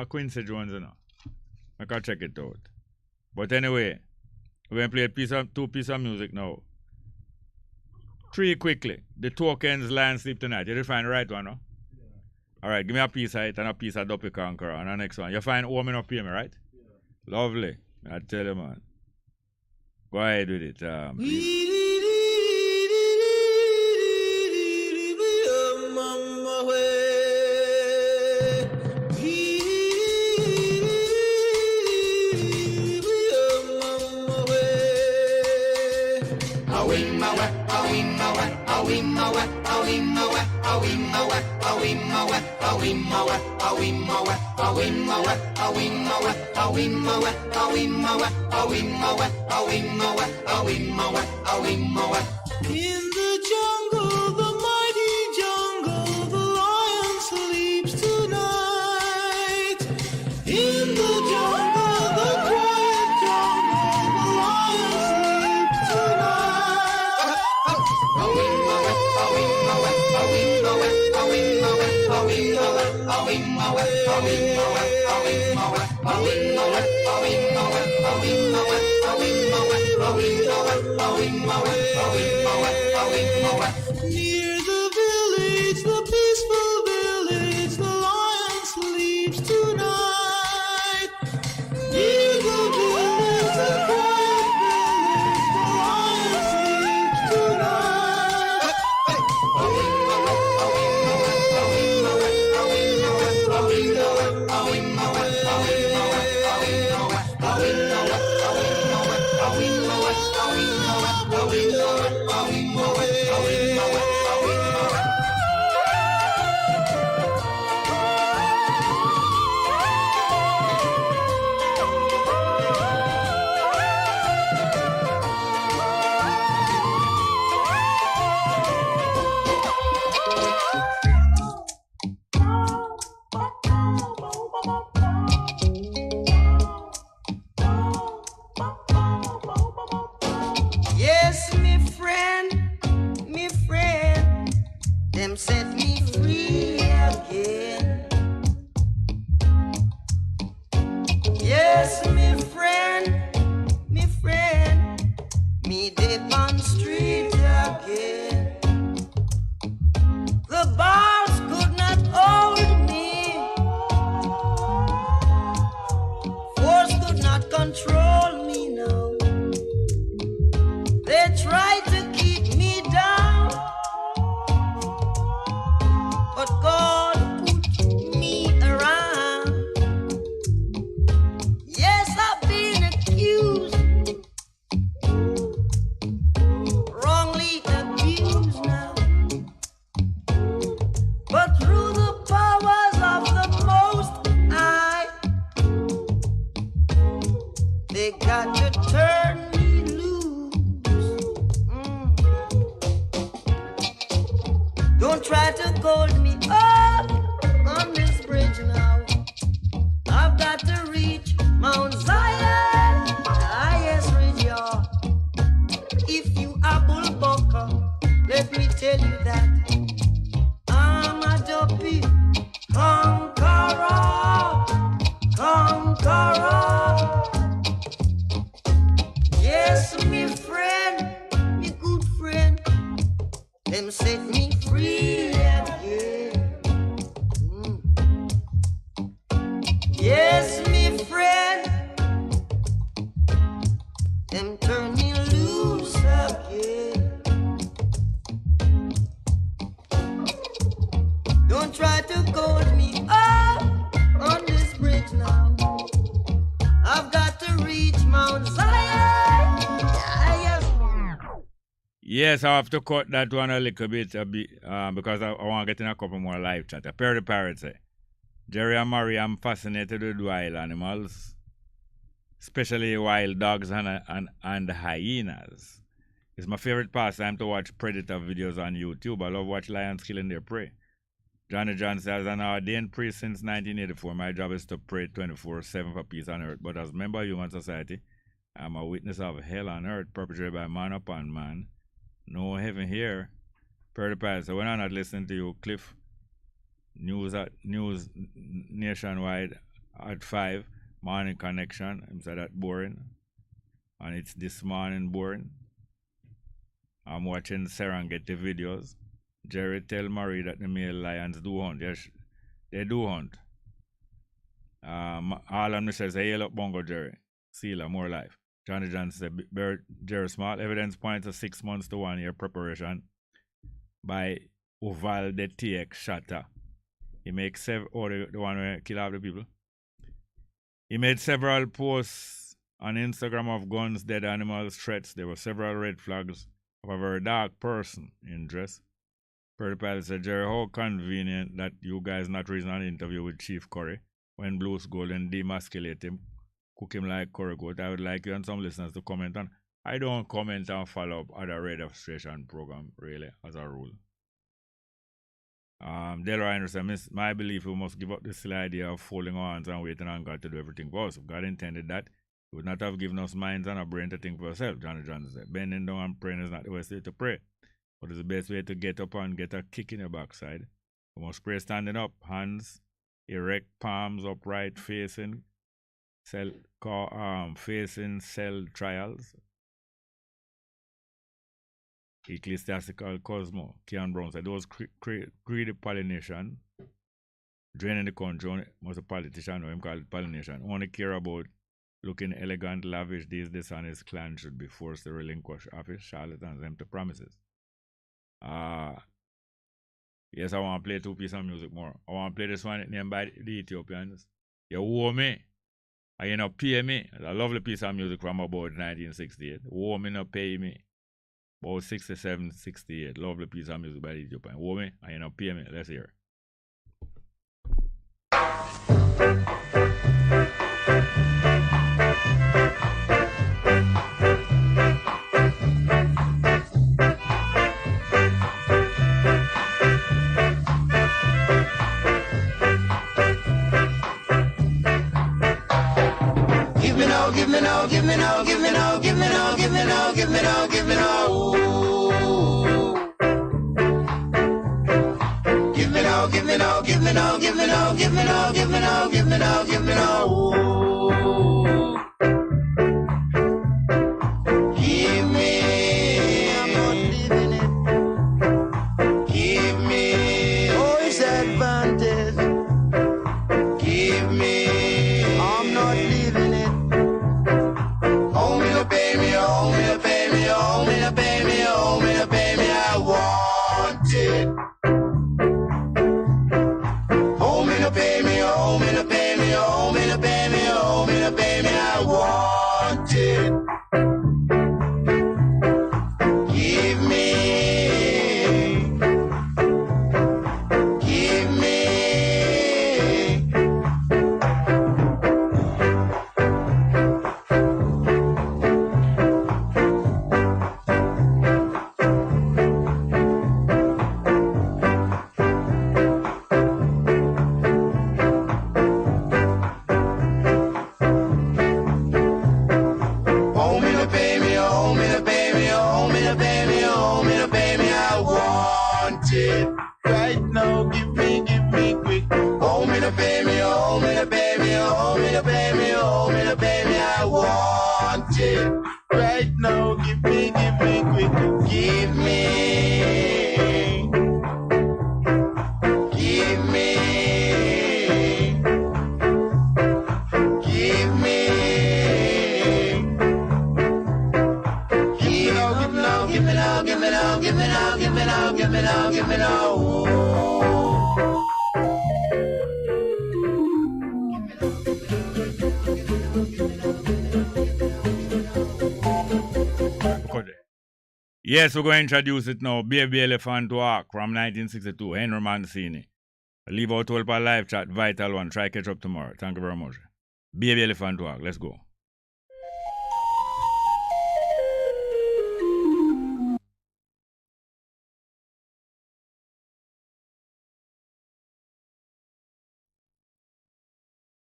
Quincy Jones, you know. I can check it out. But anyway, we're going to play two pieces of music now. 3 quickly. The Tokens, Lie and Sleep Tonight. You did find the right one, no? Yeah. All right, give me a piece of it and a piece of Duppy Conqueror and the next one. You find Woman Up Here, right? Yeah. Lovely. I tell you, man. Go ahead with it. In the jungle, the mighty jungle, the lion sleeps tonight. In the jungle, the quiet jungle, the lion sleeps tonight. Near the village, the peaceful village, the lion sleeps tonight. Near the village, the quiet village, the lion sleeps tonight. Yes, me friend, them set me free again. Yes, me friend, me dip on street again. The bars could not hold me, force could not control me now. They tried to keep me down, but God put me around. Yes, I've been accused, wrongly abused now, but through the powers of the Most High, they got to turn me loose. Don't try to hold me up on this bridge now. I've got to reach Mount Zion, highest ridge, y'all. If you are bull bucker, let me tell you that I'm a dopey conqueror, conqueror. Yes, me friend, me good friend, them set me free again. Yes, me friend, them turn me loose again. Don't try to hold me up on this bridge now. I've got to reach Mount Zion. Yes, I have to cut that one a little bit, because I want to get in a couple more live chat. Perry the Parrot say, Jerry and Murray, I'm fascinated with wild animals, especially wild dogs and hyenas. It's my favorite pastime to watch predator videos on YouTube. I love watching lions killing their prey. Johnny John says, as an ordained priest since 1984, my job is to pray 24/7 for peace on earth. But as a member of human society, I'm a witness of hell on earth perpetrated by man upon man. No heaven here. Perry the Parrot. So when I'm not listening to you, Cliff, news nationwide at 5. Morning connection. Him say that boring. And it's this morning boring. I'm watching Serengeti videos. Jerry tell Murray that the male lions do hunt. Yes, they do hunt. All of them says, hey, look, Bongo Jerry. Sealer, more life. Johnny Johnson said, Jerry Small, evidence points to 6 months to 1 year preparation by Uvalde TX Shatter. He makes the one who kill all the people. He made several posts on Instagram of guns, dead animals, threats. There were several red flags of a very dark person in dress. Pretty Pal said, Jerry, how convenient that you guys not reason an interview with Chief Curry when Blues Gold and demasculate him, cook him like curry goat. I would like you and some listeners to comment on. I don't comment and follow up other radio station program, really, as a rule. Delroy Anderson, my belief we must give up this silly idea of folding our hands and waiting on God to do everything for us. If God intended that, He would not have given us minds and a brain to think for ourselves, Johnny Johnson said. Bending down and praying is not the best way to pray. But it's the best way to get up and get a kick in your backside. You must pray standing up, hands erect, palms upright, facing cell trials. Ecclesiastical Cosmo, Keon Brown said, those greedy pollination, draining the country, most a politician, or him call it pollination, only care about looking elegant, lavish. These dishonest clan should be forced to relinquish office, charlatans, empty promises. Yes, I want to play 2 pieces of music more. I want to play this one named by the Ethiopians. You owe me, and you not pay me. It's a lovely piece of music from about 1968. Owe me, not pay me. About 67, 68. Lovely piece of music by the Ethiopians. Owe me, and you not pay me. Let's hear it. Give me now, give me now, give me now, give me now, give me now, give me now, give me now. Give me now, give me now, give me now, give me now, give me now, give me now, give me now, give me now. Give me, I'm not living it. Give me, oh, it's advantage. Give me, I'm not living it. Oh, me to pay me, oh, me to pay me, oh, me to pay me, oh, me to pay me, I want it. Oh, me to pay me, oh, me to pay me, oh, me to pay me, oh, me to pay me, I want it. Give me, give me. Right now, give me quick. Oh, me to pay me, oh, me to pay me, oh, me to pay me, oh, me to pay me, I want it. Right now, give me quick. Give me. Give me. Give me. Give now, give me now, give me now, give me now, give me now, give me now, give me now. Yes, we're going to introduce it now. Baby Elephant Walk from 1962. Henry Mancini. Leave out all our live chat. Vital one. Try catch up tomorrow. Thank you very much. Baby Elephant Walk. Let's go.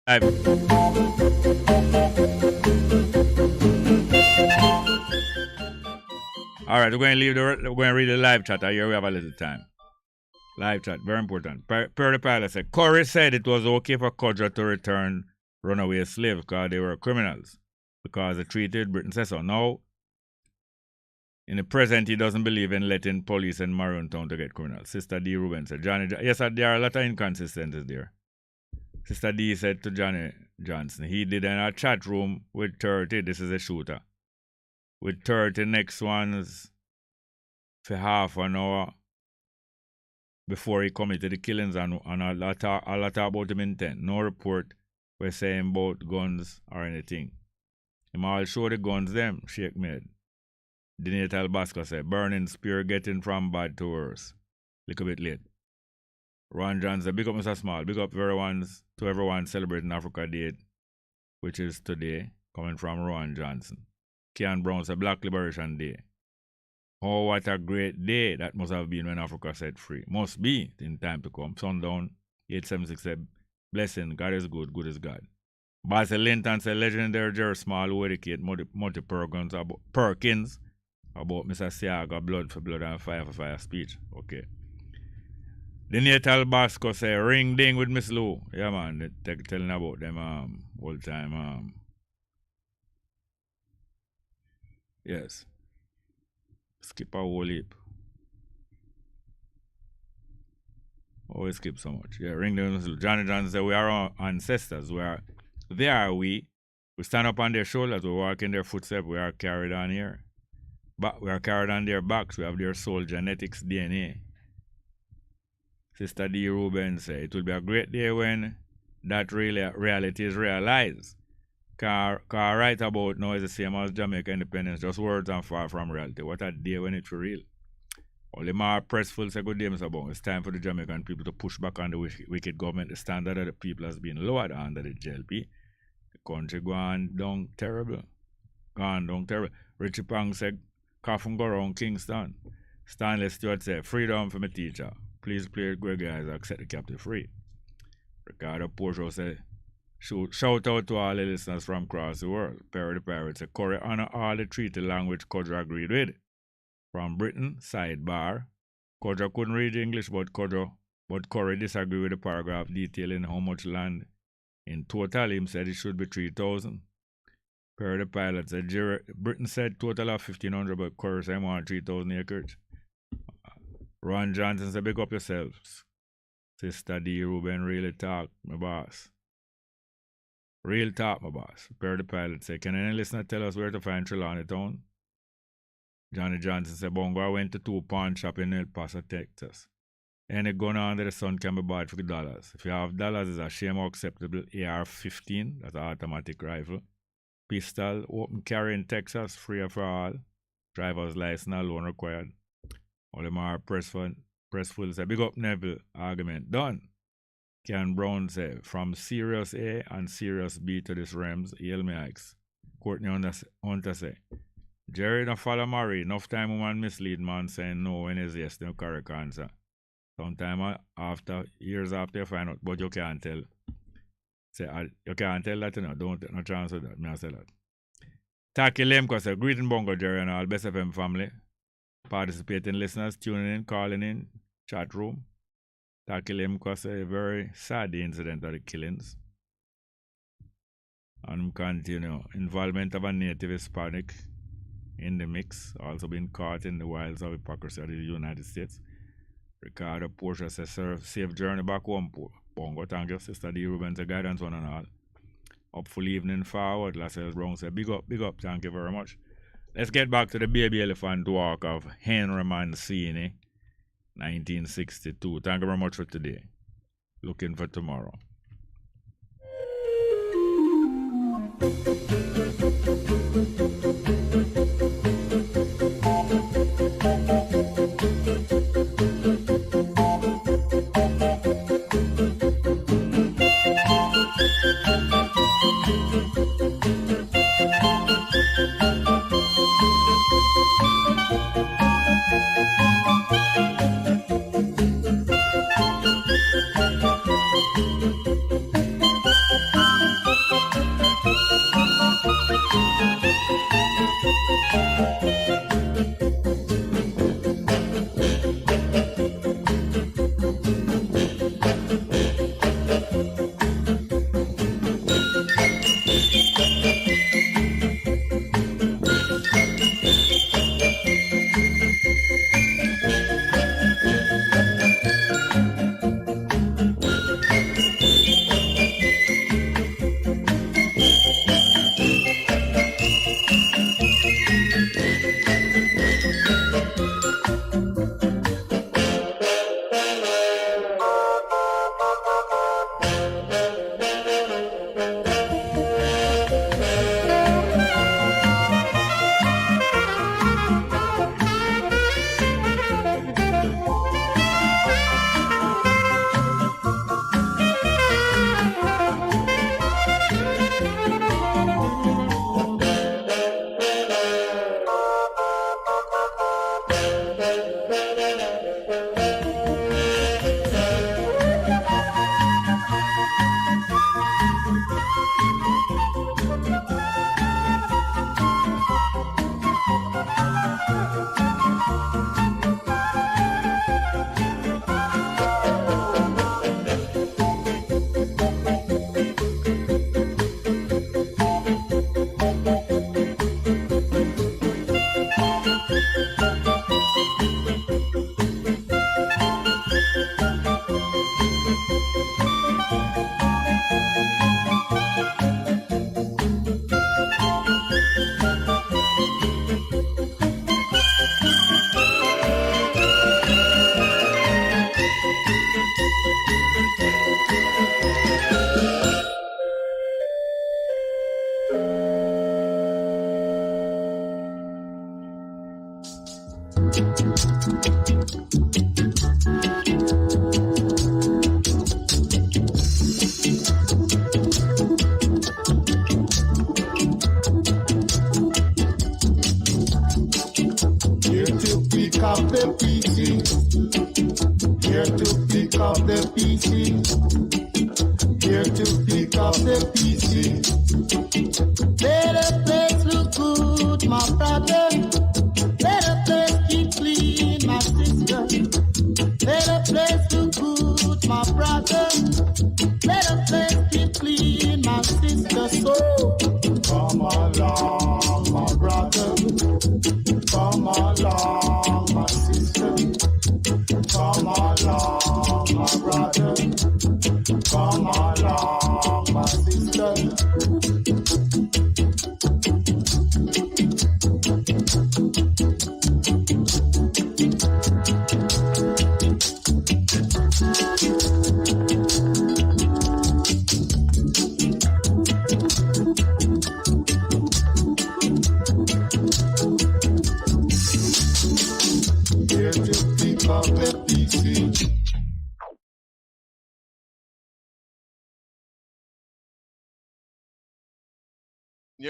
Live. All right, we're going to read the live chat. Here we have a little time. Live chat, very important. Perry Pilot said, Corey said it was okay for Kodra to return runaway slaves because they were criminals. Because the treaty with Britain says so. Now, in the present, he doesn't believe in letting police in Maroon Town to get criminals. Sister D. Rubin said, yes, there are a lot of inconsistencies there. Sister D said to Johnny Johnson, he did in a chat room with 30, this is a shooter, with 30 next ones for half an hour before he committed the killings, and a lot about him intent. No report were saying about guns or anything. Him all show the guns them, Sheikh made. Dinate Albasco said, burning spear getting from bad to worse. Little bit late. Ron Johnson said, big up Mr. Small, big up to everyone celebrating Africa Day, which is today, coming from Ron Johnson. Kean Brown said, Black Liberation Day. Oh, what a great day that must have been when Africa set free. Must be in time to come. Sundown 876 said, blessing, God is good, good is God. Basil Linton said, legendary Jerry Small who educate Monty Perkins about Mr. Siaga, blood for blood and fire for fire speech. Okay. The Natal Basco say, ring ding with Miss Lou. Yeah, man, they telling about them all time. Yes. Skip a whole heap. Always skip so much. Yeah, ring ding with Miss Lou. Johnny Johnson say, we are our ancestors. We stand up on their shoulders, we walk in their footsteps, we are carried on here. But we are carried on their backs, we have their soul, genetics, DNA. Sister D. Rubin said, it will be a great day when that reality is realized. Because right about now is the same as Jamaica independence, just words and far from reality. What a day when it's real. Only more pressful say good day, Mr. Bongo. It's time for the Jamaican people to push back on the wicked government. The standard of the people has been lowered under the JLP. The country gone down terrible. Richie Pang said, Coffin go around Kingston. Stanley Stewart said, freedom for my teacher. Please play Greg Isaac, set the captive free. Ricardo Porcho said, shout out to all the listeners from across the world. Perry the Pirate said, Corey honor all the treaty language Kodra agreed with. From Britain, sidebar. Kodra couldn't read English, but Corey disagreed with the paragraph detailing how much land in total. Him said it should be 3,000. Perry the Pilot said, Britain said total of 1,500, but Corey said want 3,000 acres. Ron Johnson said, big up yourselves. Sister D. Rubin, really talk, my boss. Real talk, my boss. Perry the Pilot said, can any listener tell us where to find Trelawney Town? Johnny Johnson said, Bongo, I went to 2 pawn shop in El Paso, Texas. Any gun under the sun can be bought for $. If you have $, it's a shame how acceptable AR-15, that's an automatic rifle. Pistol, open carry in Texas, free for all. Driver's license alone required. Only more pressful said, big up Neville, argument done. Ken Brown said, from Serious A and Serious B to this Rems, hail me Ikes. Courtney Hunter said, Jerry don't follow Murray. Enough time woman mislead man saying no when is yes, no correct answer. Sometime years after you find out, but you can't tell. Say, you can't tell that, you know, don't take no chance with that. Me I say that. Taki Lemko said, greeting Bongo, Jerry and all Bess FM family. Participating listeners, tuning in, calling in, chat room. Taki Lemko said, a very sad incident of the killings. And continue, involvement of a native Hispanic in the mix, also been caught in the wilds of hypocrisy of the United States. Ricardo Portia says, safe journey back home, Bongo. Thank you, Sister D. Rubin, the guidance one and all. Hopeful evening forward. Lascelles Brown said, big up, thank you very much. Let's get back to the baby elephant walk of Henry Mancini, 1962. Thank you very much for today. Looking for tomorrow.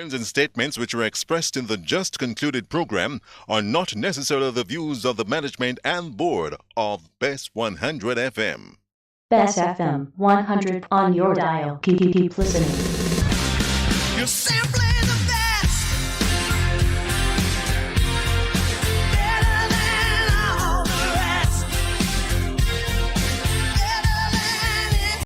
Opinions and statements which were expressed in the just concluded program are not necessarily the views of the management and board of Bess 100 FM. Bess FM 100 on your dial. Keep listening. You're simply the best.